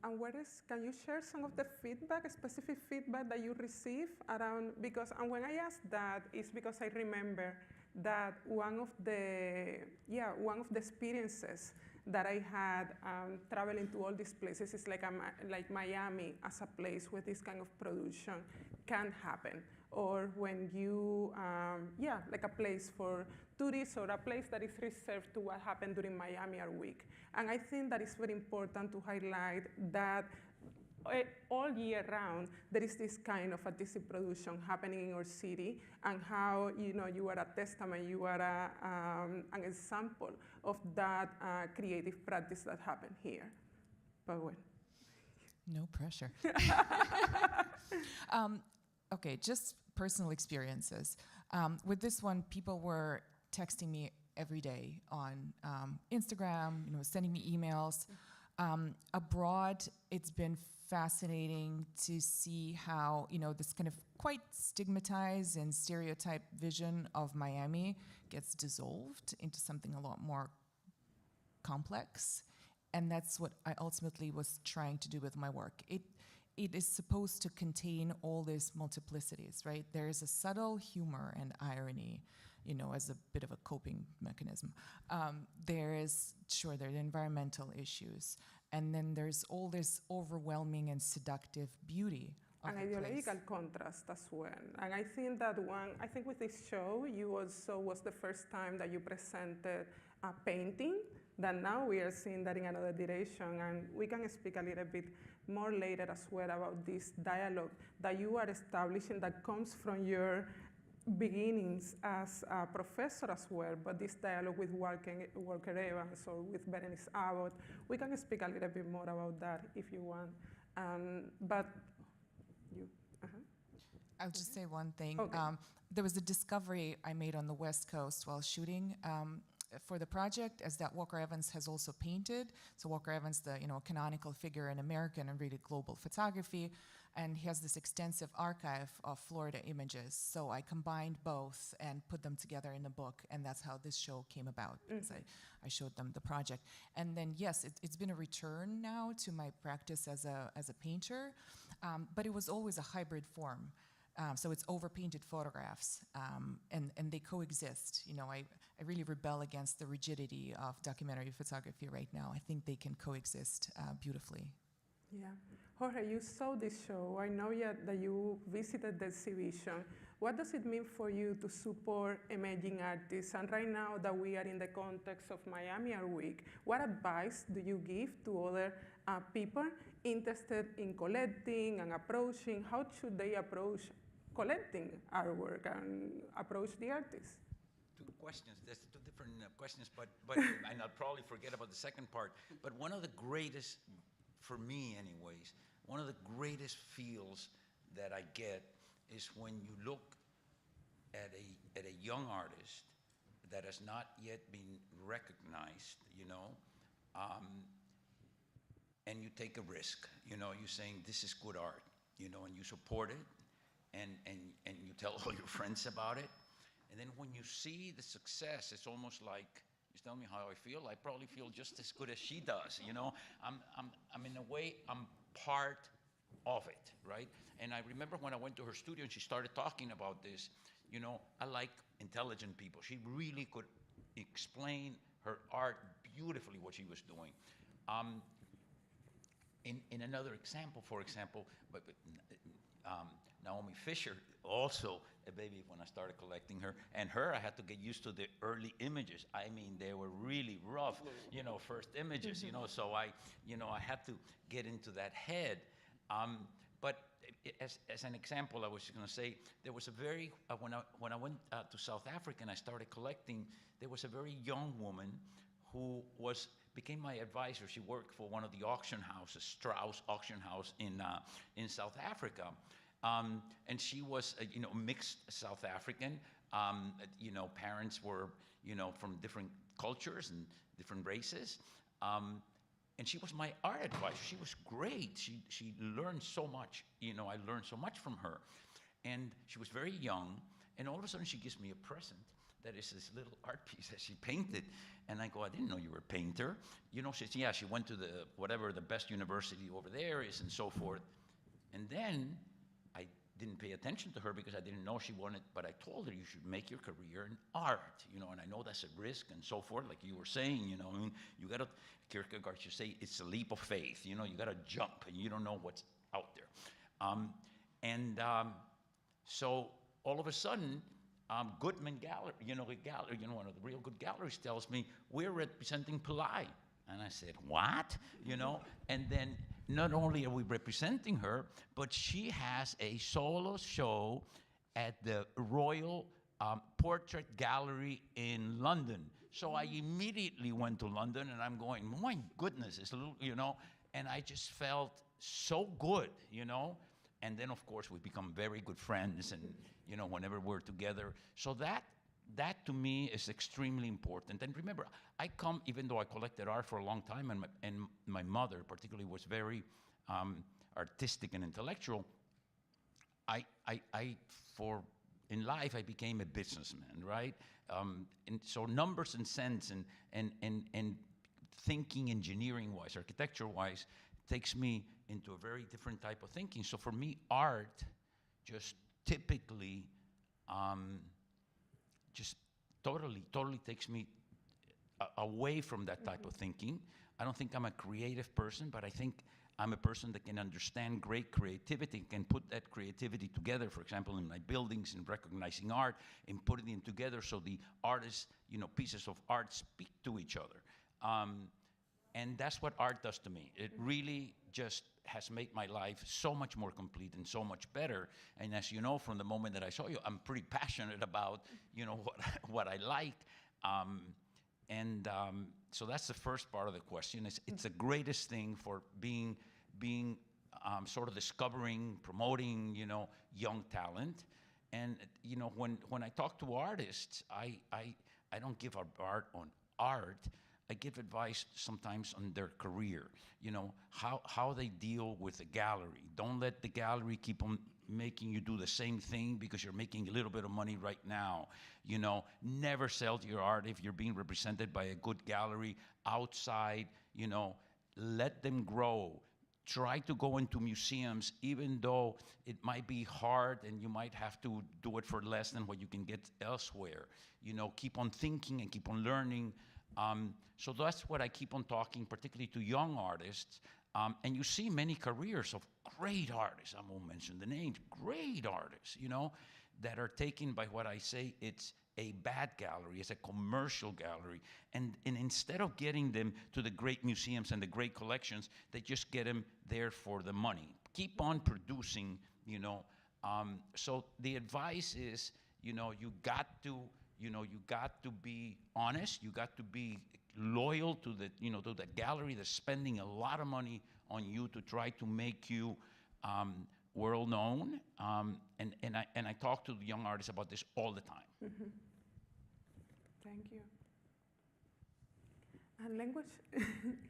can you share some of the feedback, specific feedback that you receive around, and when I ask that, it's because I remember that one of the experiences that I had traveling to all these places is like Miami as a place where this kind of production can happen. Or when you, like a place for tourists or a place that is reserved to what happened during Miami Art Week. And I think that it's very important to highlight that all year round, there is this kind of artistic production happening in our city, and how, you are a testament, you are an example of that creative practice that happened here. But well. No pressure. Okay, just personal experiences. With this one, people were texting me every day on Instagram, sending me emails. Abroad, it's been fascinating to see how, this kind of quite stigmatized and stereotyped vision of Miami gets dissolved into something a lot more complex. And that's what I ultimately was trying to do with my work. It is supposed to contain all these multiplicities, right? There is a subtle humor and irony, as a bit of a coping mechanism. There are environmental issues. And then there's all this overwhelming and seductive beauty of an the place. ideological contrast as well. And I think with this show, you also was the first time that you presented a painting, that now we are seeing that in another direction. And we can speak a little bit more later as well about this dialogue that you are establishing that comes from your beginnings as a professor as well, but this dialogue with Walker Evans or with Berenice Abbott. We can speak a little bit more about that if you want. But you, I'll just say one thing. Okay. There was a discovery I made on the West Coast while shooting for the project, as that Walker Evans has also painted. So Walker Evans, the canonical figure in American and really global photography, and he has this extensive archive of Florida images. So I combined both and put them together in a book, and that's how this show came about. Because I showed them the project, and then yes, it's been a return now to my practice as a painter, but it was always a hybrid form. So it's overpainted photographs, and they coexist. I really rebel against the rigidity of documentary photography right now. I think they can coexist beautifully. Yeah. Jorge, you saw this show. I know that you visited the exhibition. What does it mean for you to support emerging artists? And right now that we are in the context of Miami Art Week, what advice do you give to other people interested in collecting and approaching? How should they approach collecting artwork and approach the artists? two questions. There's two different questions, but and I'll probably forget about the second part. But one of the greatest, for me anyways, one of the greatest feels that I get is when you look at a young artist that has not yet been recognized, and you take a risk, you're saying this is good art, and you support it, and you tell all your friends about it. And then when you see the success, it's almost like, you tell me how I feel, I probably feel just as good as she does, I'm in a way, I'm part of it, right? And I remember when I went to her studio and she started talking about this, I like intelligent people. She really could explain her art beautifully, what she was doing. In another example, for example, Naomi Fisher, also a baby when I started collecting her, and her, I had to get used to the early images. I mean, they were really rough, first images, so I had to get into that head. But as an example, I was going to say, there was a very, when I went to South Africa and I started collecting, there was a very young woman who became my advisor. She worked for one of the auction houses, Strauss Auction House in South Africa. And she was, mixed South African. Parents were, from different cultures and different races. And she was my art advisor. She was great. She learned so much. I learned so much from her. And she was very young. And all of a sudden, she gives me a present that is this little art piece that she painted. And I go, I didn't know you were a painter. She says, yeah, she went to the best university over there is and so forth. And then I didn't pay attention to her because I didn't know she wanted, but I told her you should make your career in art, and I know that's a risk and so forth, like you were saying, you gotta, Kierkegaard should say it's a leap of faith, you gotta jump and you don't know what's out there. So all of a sudden, Goodman Gallery, one of the real good galleries tells me, we're representing Pillai. And I said, what? And then not only are we representing her, but she has a solo show at the Royal Portrait Gallery in London. So I immediately went to London and I'm going, my goodness, it's a little, and I just felt so good, And then, of course, we become very good friends and, whenever we're together. So that to me is extremely important. And remember, I come, even though I collected art for a long time, and my mother particularly was very artistic and intellectual, in life I became a businessman, right? And so numbers and cents and thinking engineering-wise, architecture-wise, takes me into a very different type of thinking. So for me, art just typically just totally takes me away from that type of thinking. I don't think I'm a creative person, but I think I'm a person that can understand great creativity, can put that creativity together, for example, in my buildings, in recognizing art, and putting them together so the artists, pieces of art speak to each other. And that's what art does to me. It really just has made my life so much more complete and so much better. And as you know, from the moment that I saw you, I'm pretty passionate about, what I like. So that's the first part of the question. It's the greatest thing for being sort of discovering, promoting, young talent. And, when I talk to artists, I don't give art on art. I give advice sometimes on their career, how they deal with the gallery. Don't let the gallery keep on making you do the same thing because you're making a little bit of money right now. Never sell your art if you're being represented by a good gallery outside, let them grow. Try to go into museums, even though it might be hard and you might have to do it for less than what you can get elsewhere. Keep on thinking and keep on learning. So that's what I keep on talking, particularly to young artists. And you see many careers of great artists, I won't mention the names, great artists, that are taken by what I say, it's a bad gallery, it's a commercial gallery. And instead of getting them to the great museums and the great collections, they just get them there for the money. Keep on producing, So the advice is, you got to you know, you got to be honest, you got to be loyal to the, you know, to the gallery that's spending a lot of money on you to try to make you world known. And I talk to the young artists about this all the time. Thank you. And language,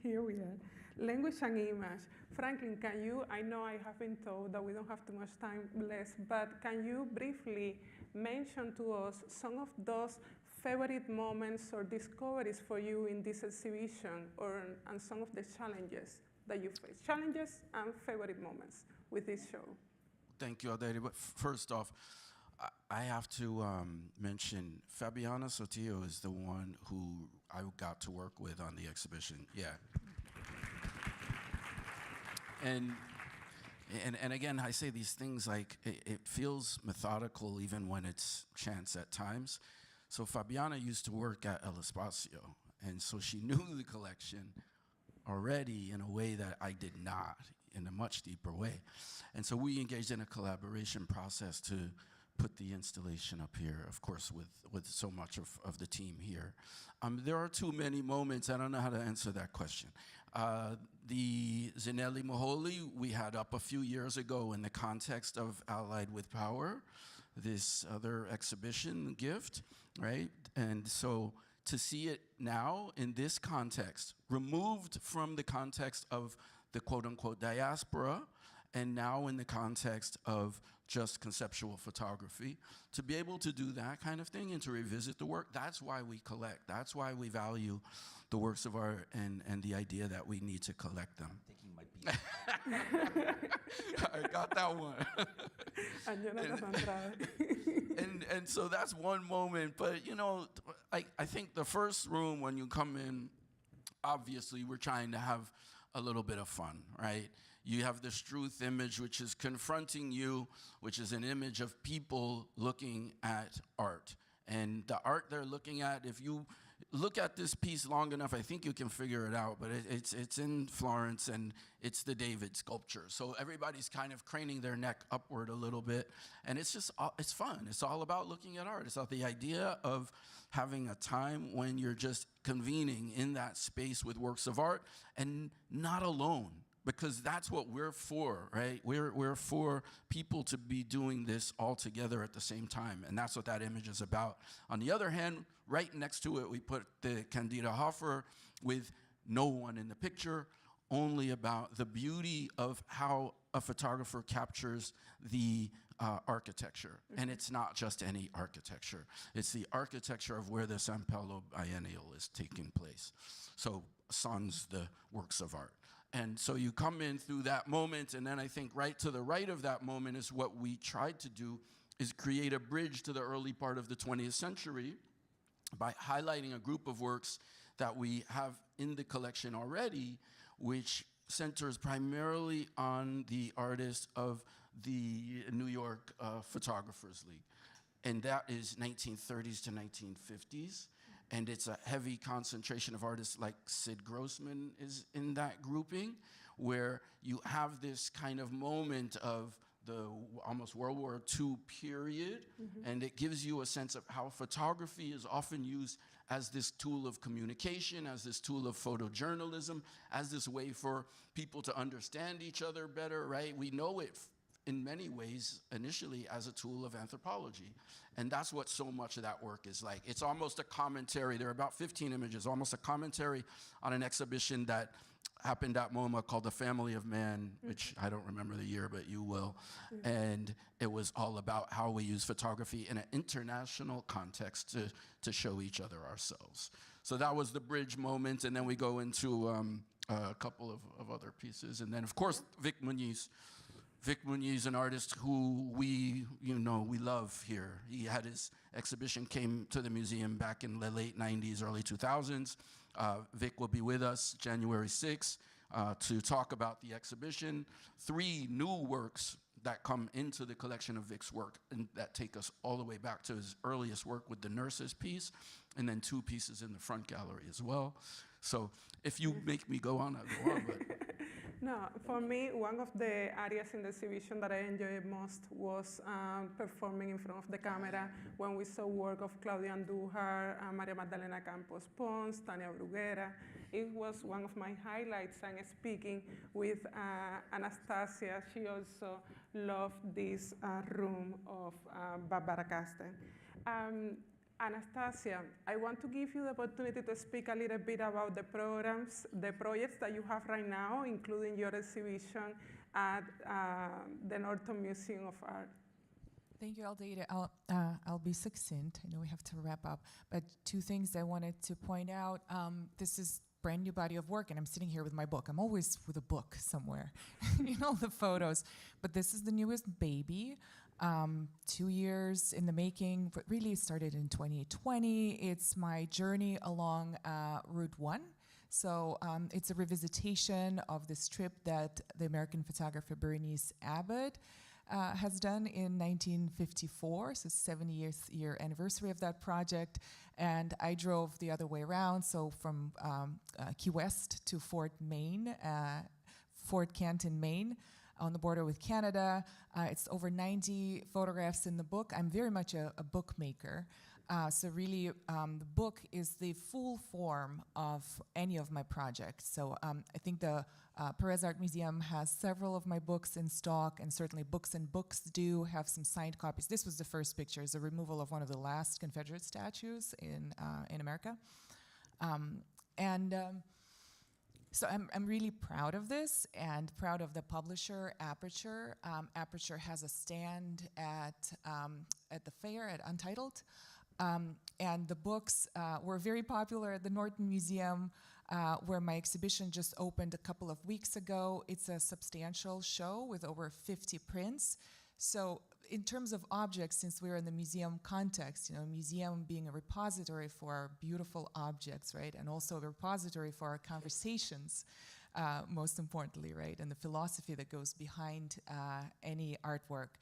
here we are. Language and image. Franklin, can you, I know I have been told that we don't have too much time left, but can you briefly mention to us some of those favorite moments or discoveries for you in this exhibition, and some of the challenges that you face? Challenges and favorite moments with this show. Thank you, Aldeide. But first off, I have to mention Fabiana Sotillo is the one who I got to work with on the exhibition. Yeah. And again, I say these things like it feels methodical even when it's chance at times. So Fabiana used to work at El Espacio, and so she knew the collection already in a way that I did not, in a much deeper way. And so we engaged in a collaboration process to put the installation up here, of course, with so much of the team here. There are too many moments. I don't know how to answer that question. The Zinelli Moholi we had up a few years ago in the context of Allied with Power, this other exhibition gift, right? And so to see it now in this context, removed from the context of the quote-unquote diaspora, and now in the context of just conceptual photography, to be able to do that kind of thing and to revisit the work, that's why we collect. That's why we value the works of art and the idea that we need to collect them. I got that one. And so that's one moment, but you know, I think the first room when you come in, obviously we're trying to have a little bit of fun, right? You have the Struth image, which is confronting you, which is an image of people looking at art. And the art they're looking at, if you look at this piece long enough, I think you can figure it out, but it's in Florence, and it's the David sculpture. So everybody's kind of craning their neck upward a little bit, and it's just, it's fun. It's all about looking at art. It's about the idea of having a time when you're just convening in that space with works of art and not alone, because that's what we're for, right? We're for people to be doing this all together at the same time, and that's what that image is about. On the other hand, right next to it, we put the Candida Hofer with no one in the picture, only about the beauty of how a photographer captures the architecture. And it's not just any architecture. It's the architecture of where the San Paulo Biennial is taking place. So sans the works of art. And so you come in through that moment, and then I think right to the right of that moment is what we tried to do, is create a bridge to the early part of the 20th century by highlighting a group of works that we have in the collection already, which centers primarily on the artists of the New York Photographers League. And that is 1930s to 1950s. And it's a heavy concentration of artists like Sid Grossman is in that grouping, where you have this kind of moment of the almost World War II period, and it gives you a sense of how photography is often used as this tool of communication, as this tool of photojournalism, as this way for people to understand each other better, right? We know it in many ways initially as a tool of anthropology. And that's what so much of that work is like. It's almost a commentary. There are about 15 images, almost a commentary on an exhibition that happened at MoMA called The Family of Man, which I don't remember the year, but you will. And it was all about how we use photography in an international context to show each other ourselves. So that was the bridge moment, and then we go into a couple of other pieces. And then, of course, Vic Muniz. Vic Muniz, an artist who we love here. He had his exhibition, came to the museum back in the late 90s, early 2000s. Vic will be with us January 6th to talk about the exhibition. 3 new works that come into the collection of Vic's work and that take us all the way back to his earliest work with the Nurses piece, and then 2 pieces in the front gallery as well. So if you make me go on, I'll go on. But No, for me, one of the areas in the exhibition that I enjoyed most was performing in front of the camera when we saw work of Claudia Andújar, Maria Magdalena Campos Pons, Tania Bruguera. It was one of my highlights, and speaking with Anastasia, she also loved this room of Barbara Kasten. Anastasia, I want to give you the opportunity to speak a little bit about the programs, the projects that you have right now, including your exhibition at the Norton Museum of Art. Thank you, Aldeide. I'll be succinct. I know we have to wrap up, but two things I wanted to point out. This is brand new body of work, and I'm sitting here with my book. I'm always with a book somewhere in all the photos, but this is the newest baby. 2 years in the making, but really started in 2020. It's my journey along Route 1. So it's a revisitation of this trip that the American photographer Bernice Abbott has done in 1954, so 70th year anniversary of that project. And I drove the other way around, so from Key West to Fort Canton, Maine, on the border with Canada. It's over 90 photographs in the book. I'm very much a bookmaker. So really, the book is the full form of any of my projects. So I think the Perez Art Museum has several of my books in stock, and certainly Books and Books do have some signed copies. This was the first picture, is a removal of one of the last Confederate statues in America. So I'm really proud of this and proud of the publisher, Aperture. Aperture has a stand at the fair at Untitled. And the books were very popular at the Norton Museum, where my exhibition just opened a couple of weeks ago. It's a substantial show with over 50 prints. So in terms of objects, since we're in the museum context, museum being a repository for our beautiful objects, right? And also a repository for our conversations, most importantly, right? And the philosophy that goes behind any artwork.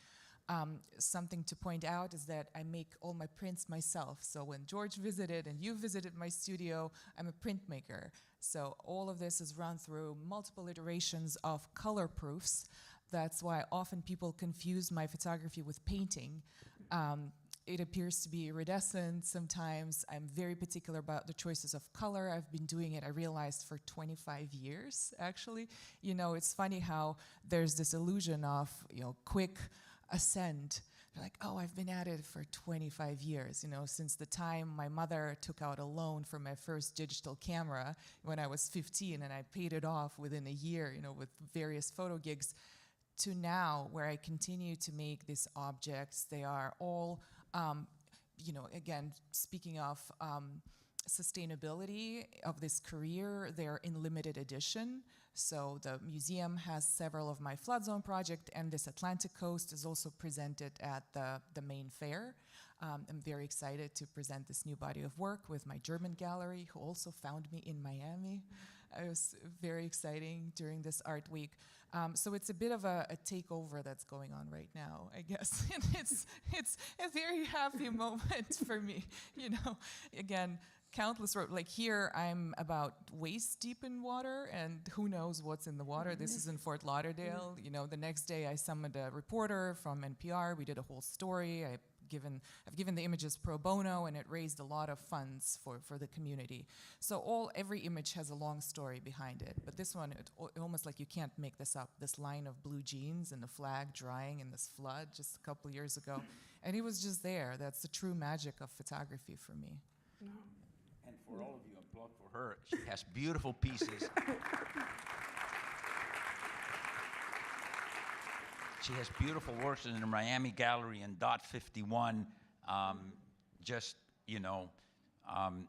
Something to point out is that I make all my prints myself. So when George visited and you visited my studio, I'm a printmaker. So all of this is run through multiple iterations of color proofs. That's why often people confuse my photography with painting. It appears to be iridescent sometimes. I'm very particular about the choices of color. I've been doing it, I realized, for 25 years, actually. It's funny how there's this illusion of, quick ascent. They're like, oh, I've been at it for 25 years, since the time my mother took out a loan for my first digital camera when I was 15, and I paid it off within a year, with various photo gigs, to now, where I continue to make these objects. They are all, again, speaking of sustainability of this career, they're in limited edition. So the museum has several of my flood zone project, and this Atlantic coast is also presented at the main fair. I'm very excited to present this new body of work with my German gallery, who also found me in Miami. It was very exciting during this art week. So it's a bit of a takeover that's going on right now, I guess. And it's a very happy moment for me, Again, countless like here, I'm about waist deep in water, and who knows what's in the water. This is in Fort Lauderdale. The next day I summoned a reporter from NPR. We did a whole story. I've given the images pro bono, and it raised a lot of funds for the community. So every image has a long story behind it. But this one, it almost like you can't make this up. This line of blue jeans and the flag drying in this flood just a couple years ago. And it was just there. That's the true magic of photography for me. No. And for all of you, applaud for her. She has beautiful pieces. She has beautiful works in the Miami Gallery in Dot 51.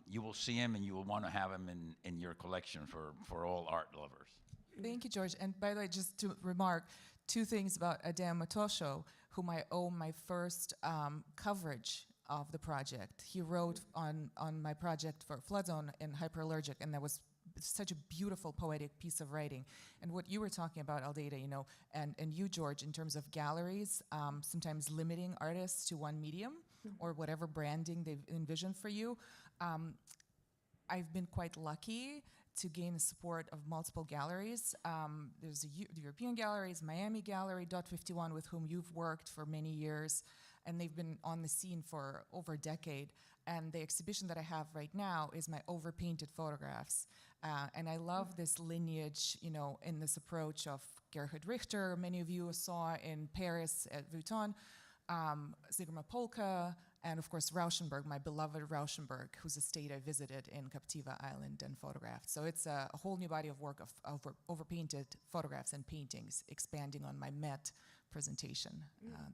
You will see him, and you will want to have him in your collection for all art lovers. Thank you, George. And by the way, just to remark, two things about Adam Matosho, whom I owe my first coverage of the project. He wrote on my project for Flood Zone and Hyperallergic, and that was such a beautiful poetic piece of writing. And what you were talking about, Aldeide, and you, George, in terms of galleries, sometimes limiting artists to one medium or whatever branding they've envisioned for you. I've been quite lucky to gain the support of multiple galleries. There's the European galleries, Miami Gallery, Dot 51, with whom you've worked for many years, and they've been on the scene for over a decade. And the exhibition that I have right now is my overpainted photographs. And I love this lineage, you know, in this approach of Gerhard Richter, many of you saw in Paris at Vuitton, Sigmar Polka, and of course Rauschenberg, my beloved Rauschenberg, whose estate I visited in Captiva Island and photographed. So it's a whole new body of work of overpainted photographs and paintings, expanding on my Met presentation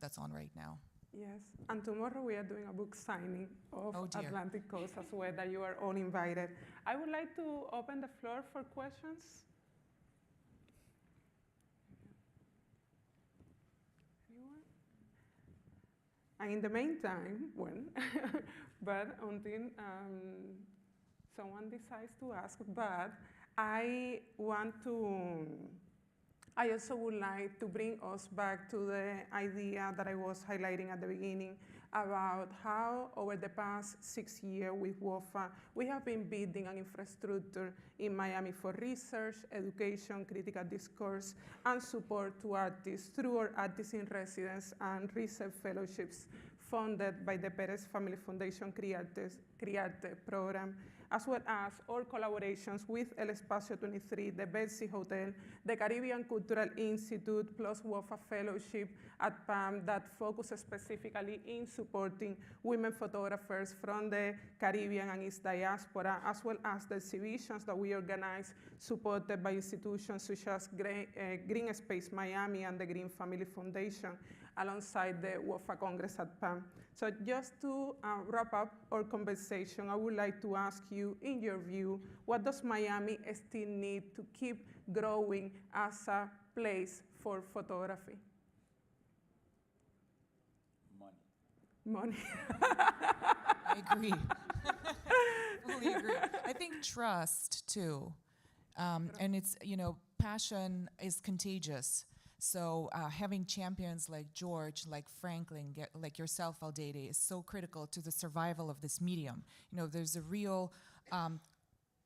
that's on right now. Yes, and tomorrow we are doing a book signing of Oh, dear. Atlantic Coast as well, that you are all invited. I would like to open the floor for questions. Anyone? And in the meantime, but until someone decides to ask, but I also would like to bring us back to the idea that I was highlighting at the beginning about how over the past 6 years with WOPHA, we have been building an infrastructure in Miami for research, education, critical discourse, and support to artists through our Artists in Residence and research fellowships funded by the Perez Family Foundation Criarte program, as well as all collaborations with El Espacio 23, the Betsy Hotel, the Caribbean Cultural Institute, plus WOPHA Fellowship at PAMM that focuses specifically in supporting women photographers from the Caribbean and its diaspora, as well as the exhibitions that we organize supported by institutions such as Green Space Miami and the Green Family Foundation, alongside the WOPHA Congress at PAMM. So just to wrap up our conversation, I would like to ask you, in your view, what does Miami still need to keep growing as a place for photography? Money. I agree. Fully agree. I think trust, too. And it's, you know, passion is contagious. So having champions like George, like Franklin, like yourself, Aldeide, is so critical to the survival of this medium. You know, there's a real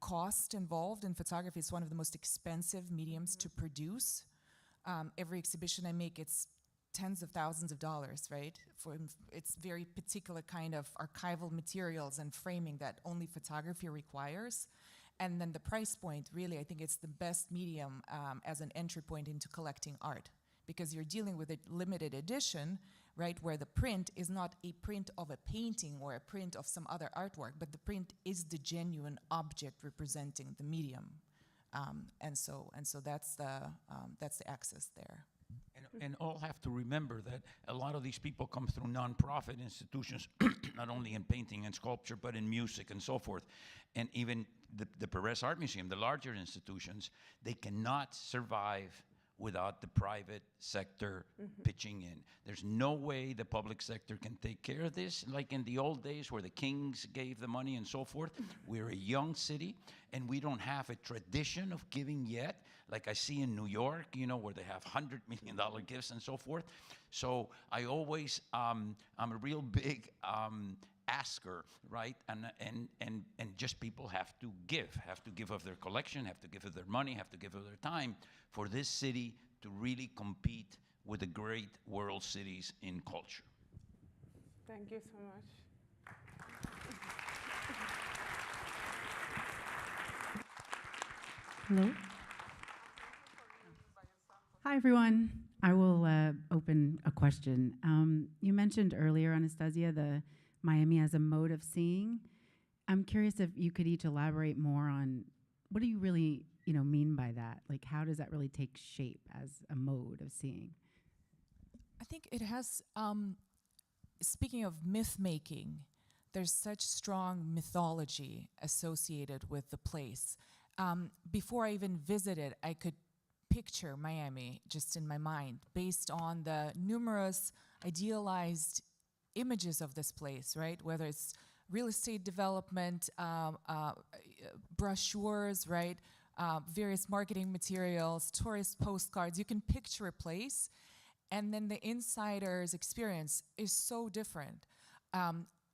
cost involved in photography. It's one of the most expensive mediums to produce. Every exhibition I make, it's tens of thousands of dollars, right? It's very particular kind of archival materials and framing that only photography requires. And then the price point, really, I think it's the best medium as an entry point into collecting art, because you're dealing with a limited edition, right, where the print is not a print of a painting or a print of some other artwork, but the print is the genuine object representing the medium. And so that's the access there. And all have to remember that a lot of these people come through nonprofit institutions, not only in painting and sculpture, but in music and so forth. And even the Perez Art Museum, the larger institutions, they cannot survive without the private sector pitching in. There's no way the public sector can take care of this, like in the old days where the kings gave the money and so forth. We're a young city, and we don't have a tradition of giving yet, like I see in New York, you know, where they have $100 million gifts and so forth. So I always, I'm a real big asker, right? And just people have to give of their collection, have to give of their money, have to give of their time for this city to really compete with the great world cities in culture. Thank you so much. Hello. Hi, everyone. I will open a question. You mentioned earlier, Anastasia, the Miami as a mode of seeing. I'm curious if you could each elaborate more on what do you really, mean by that? Like, how does that really take shape as a mode of seeing? I think it has, speaking of myth making, there's such strong mythology associated with the place. Before I even visited, I could picture Miami just in my mind based on the numerous idealized images of this place, right? Whether it's real estate development, brochures, right? Various marketing materials, tourist postcards. You can picture a place, and then the insider's experience is so different.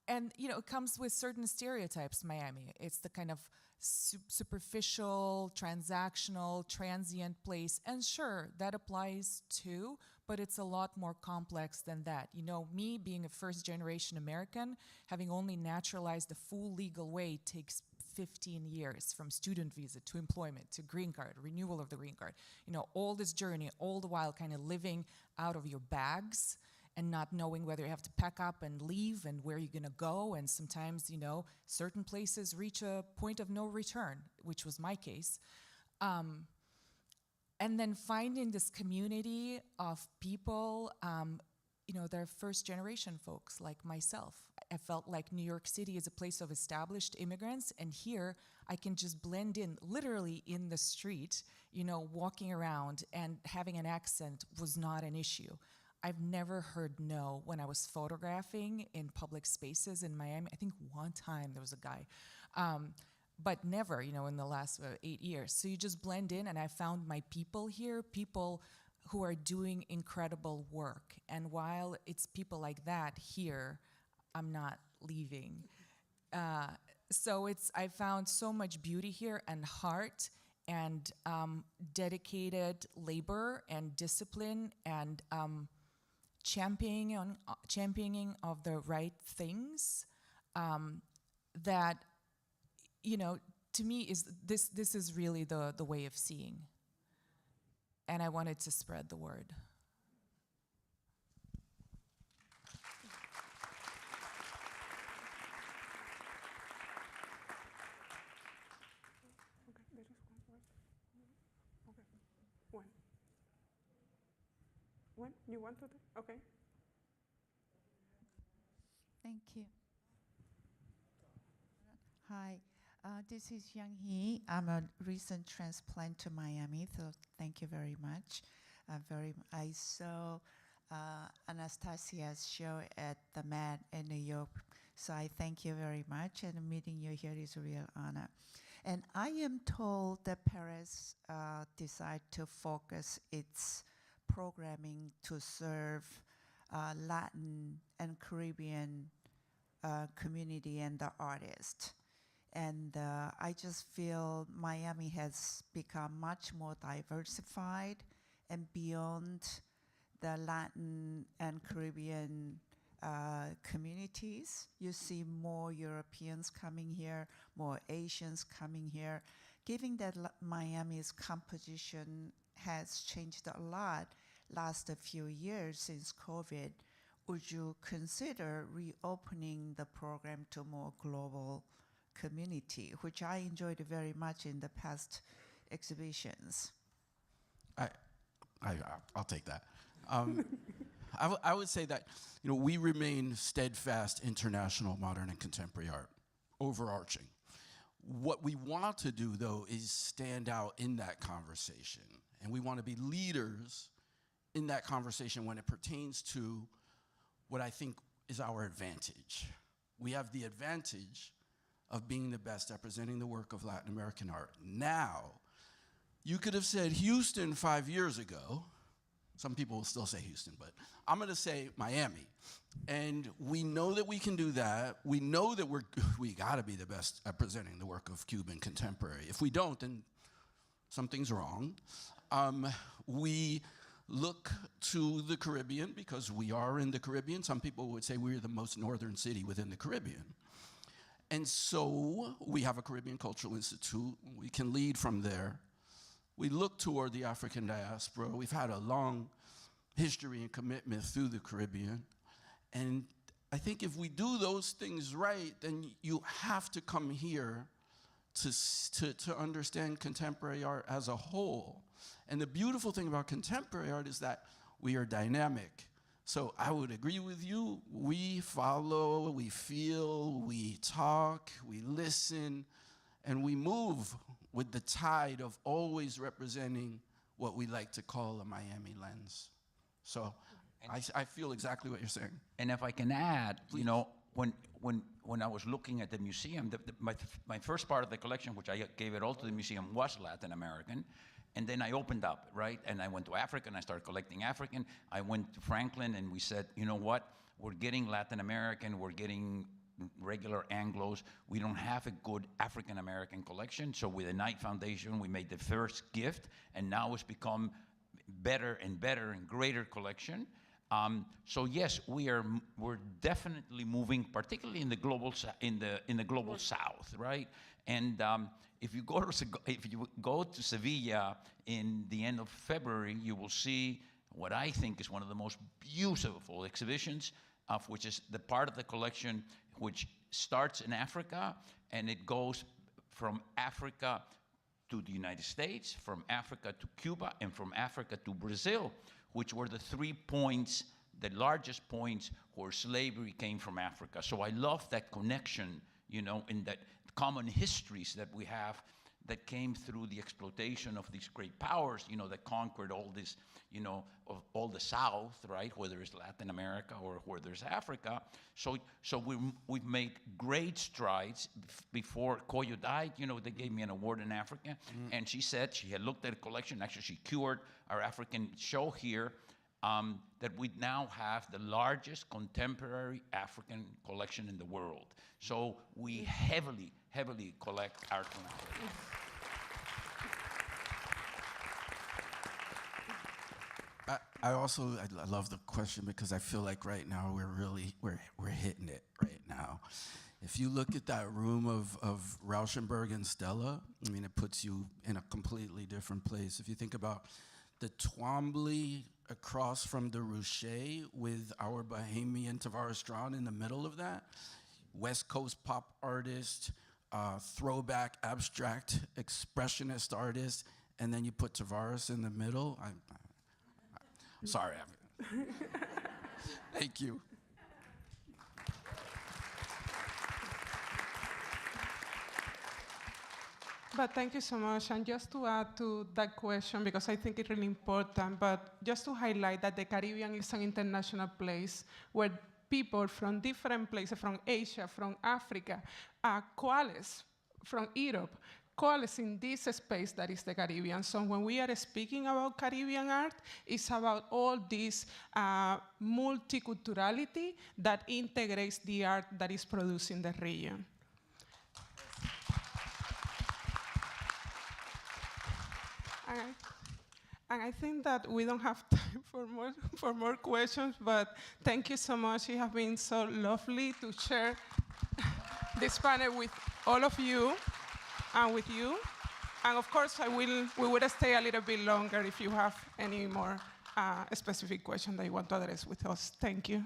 And, you know, it comes with certain stereotypes, Miami. It's the kind of superficial, transactional, transient place. And sure, that applies too, but it's a lot more complex than that. You know, me being a first-generation American, having only naturalized the full legal way takes 15 years, from student visa to employment to green card, renewal of the green card. You know, all this journey, all the while kind of living out of your bags and not knowing whether you have to pack up and leave and where you're going to go. And sometimes, you know, certain places reach a point of no return, which was my case. And then finding this community of people, you know, they're first-generation folks like myself. I felt like New York City is a place of established immigrants, and here I can just blend in, literally in the street, you know, walking around, and having an accent was not an issue. I've never heard no when I was photographing in public spaces in Miami. I think one time there was a guy, but never, you know, in the last 8 years. So you just blend in, and I found my people here, people who are doing incredible work. And while it's people like that here, I'm not leaving. So I found so much beauty here, and heart, and dedicated labor and discipline, and championing of the right things, that, you know, to me is this is really the way of seeing. And I wanted to spread the word. When? You want to do? Okay. Thank you. Hi, this is Young Hee. I'm a recent transplant to Miami, so thank you very much. I saw Anastasia's show at the Met in New York, so I thank you very much, and meeting you here is a real honor. And I am told that Paris decided to focus its programming to serve Latin and Caribbean community and the artists. And I just feel Miami has become much more diversified and beyond the Latin and Caribbean communities. You see more Europeans coming here, more Asians coming here. Given that Miami's composition has changed a lot last few years since COVID, would you consider reopening the program to more global community, which I enjoyed very much in the past exhibitions? I'll take that. I would say that, you know, we remain steadfast international modern and contemporary art, overarching. What we want to do, though, is stand out in that conversation. And we want to be leaders in that conversation when it pertains to what I think is our advantage. We have the advantage of being the best at presenting the work of Latin American art. Now, you could have said Houston 5 years ago. Some people will still say Houston, but I'm going to say Miami. And we know that we can do that. We know that we got to be the best at presenting the work of Cuban contemporary. If we don't, then something's wrong. We look to the Caribbean because we are in the Caribbean. Some people would say we're the most northern city within the Caribbean. And so we have a Caribbean Cultural Institute. We can lead from there. We look toward the African diaspora. We've had a long history and commitment through the Caribbean. And I think if we do those things right, then you have to come here to understand contemporary art as a whole. And the beautiful thing about contemporary art is that we are dynamic. So I would agree with you. We follow, we feel, we talk, we listen, and we move with the tide of always representing what we like to call a Miami lens. So I feel exactly what you're saying. And if I can add, Please. you know, when I was looking at the museum, my first part of the collection, which I gave it all to the museum, was Latin American. And then I opened up, right? And I went to Africa and I started collecting African. I went to Franklin and we said, you know what? We're getting Latin American, we're getting regular Anglos. We don't have a good African American collection. So with the Knight Foundation, we made the first gift, and now it's become better and better and greater collection. So yes, we're definitely moving, particularly in the global South, right? And if you go to Sevilla in the end of February, you will see what I think is one of the most beautiful exhibitions, of which is the part of the collection which starts in Africa, and it goes from Africa to the United States, from Africa to Cuba, and from Africa to Brazil, which were the 3 points, the largest points where slavery came from Africa. So I love that connection, you know, in that common histories that we have that came through the exploitation of these great powers, you know, that conquered all this, you know, of all the South, right, whether it's Latin America or whether it's Africa. So we've made great strides. Before Koyo died, you know, they gave me an award in Africa, and she said she had looked at a collection, actually she cured our African show here, that we now have the largest contemporary African collection in the world. So we heavily collect art from Africa. I love the question because I feel like right now we're hitting it right now. If you look at that room of Rauschenberg and Stella, I mean, it puts you in a completely different place. If you think about the Twombly across from the Ruche with our Bahamian Tavares Straughn in the middle of that, West Coast pop artist, throwback abstract expressionist artist, and then you put Tavares in the middle. I'm sorry. Thank you. But thank you so much. And just to add to that question, because I think it's really important, but just to highlight that the Caribbean is an international place where people from different places, from Asia, from Africa, coalesce, from Europe, coalesce in this space that is the Caribbean. So when we are speaking about Caribbean art, it's about all this multiculturality that integrates the art that is produced in the region. And I think that we don't have time for more questions, but thank you so much. It has been so lovely to share this panel with all of you and with you. And of course, we will stay a little bit longer if you have any more specific questions that you want to address with us. Thank you.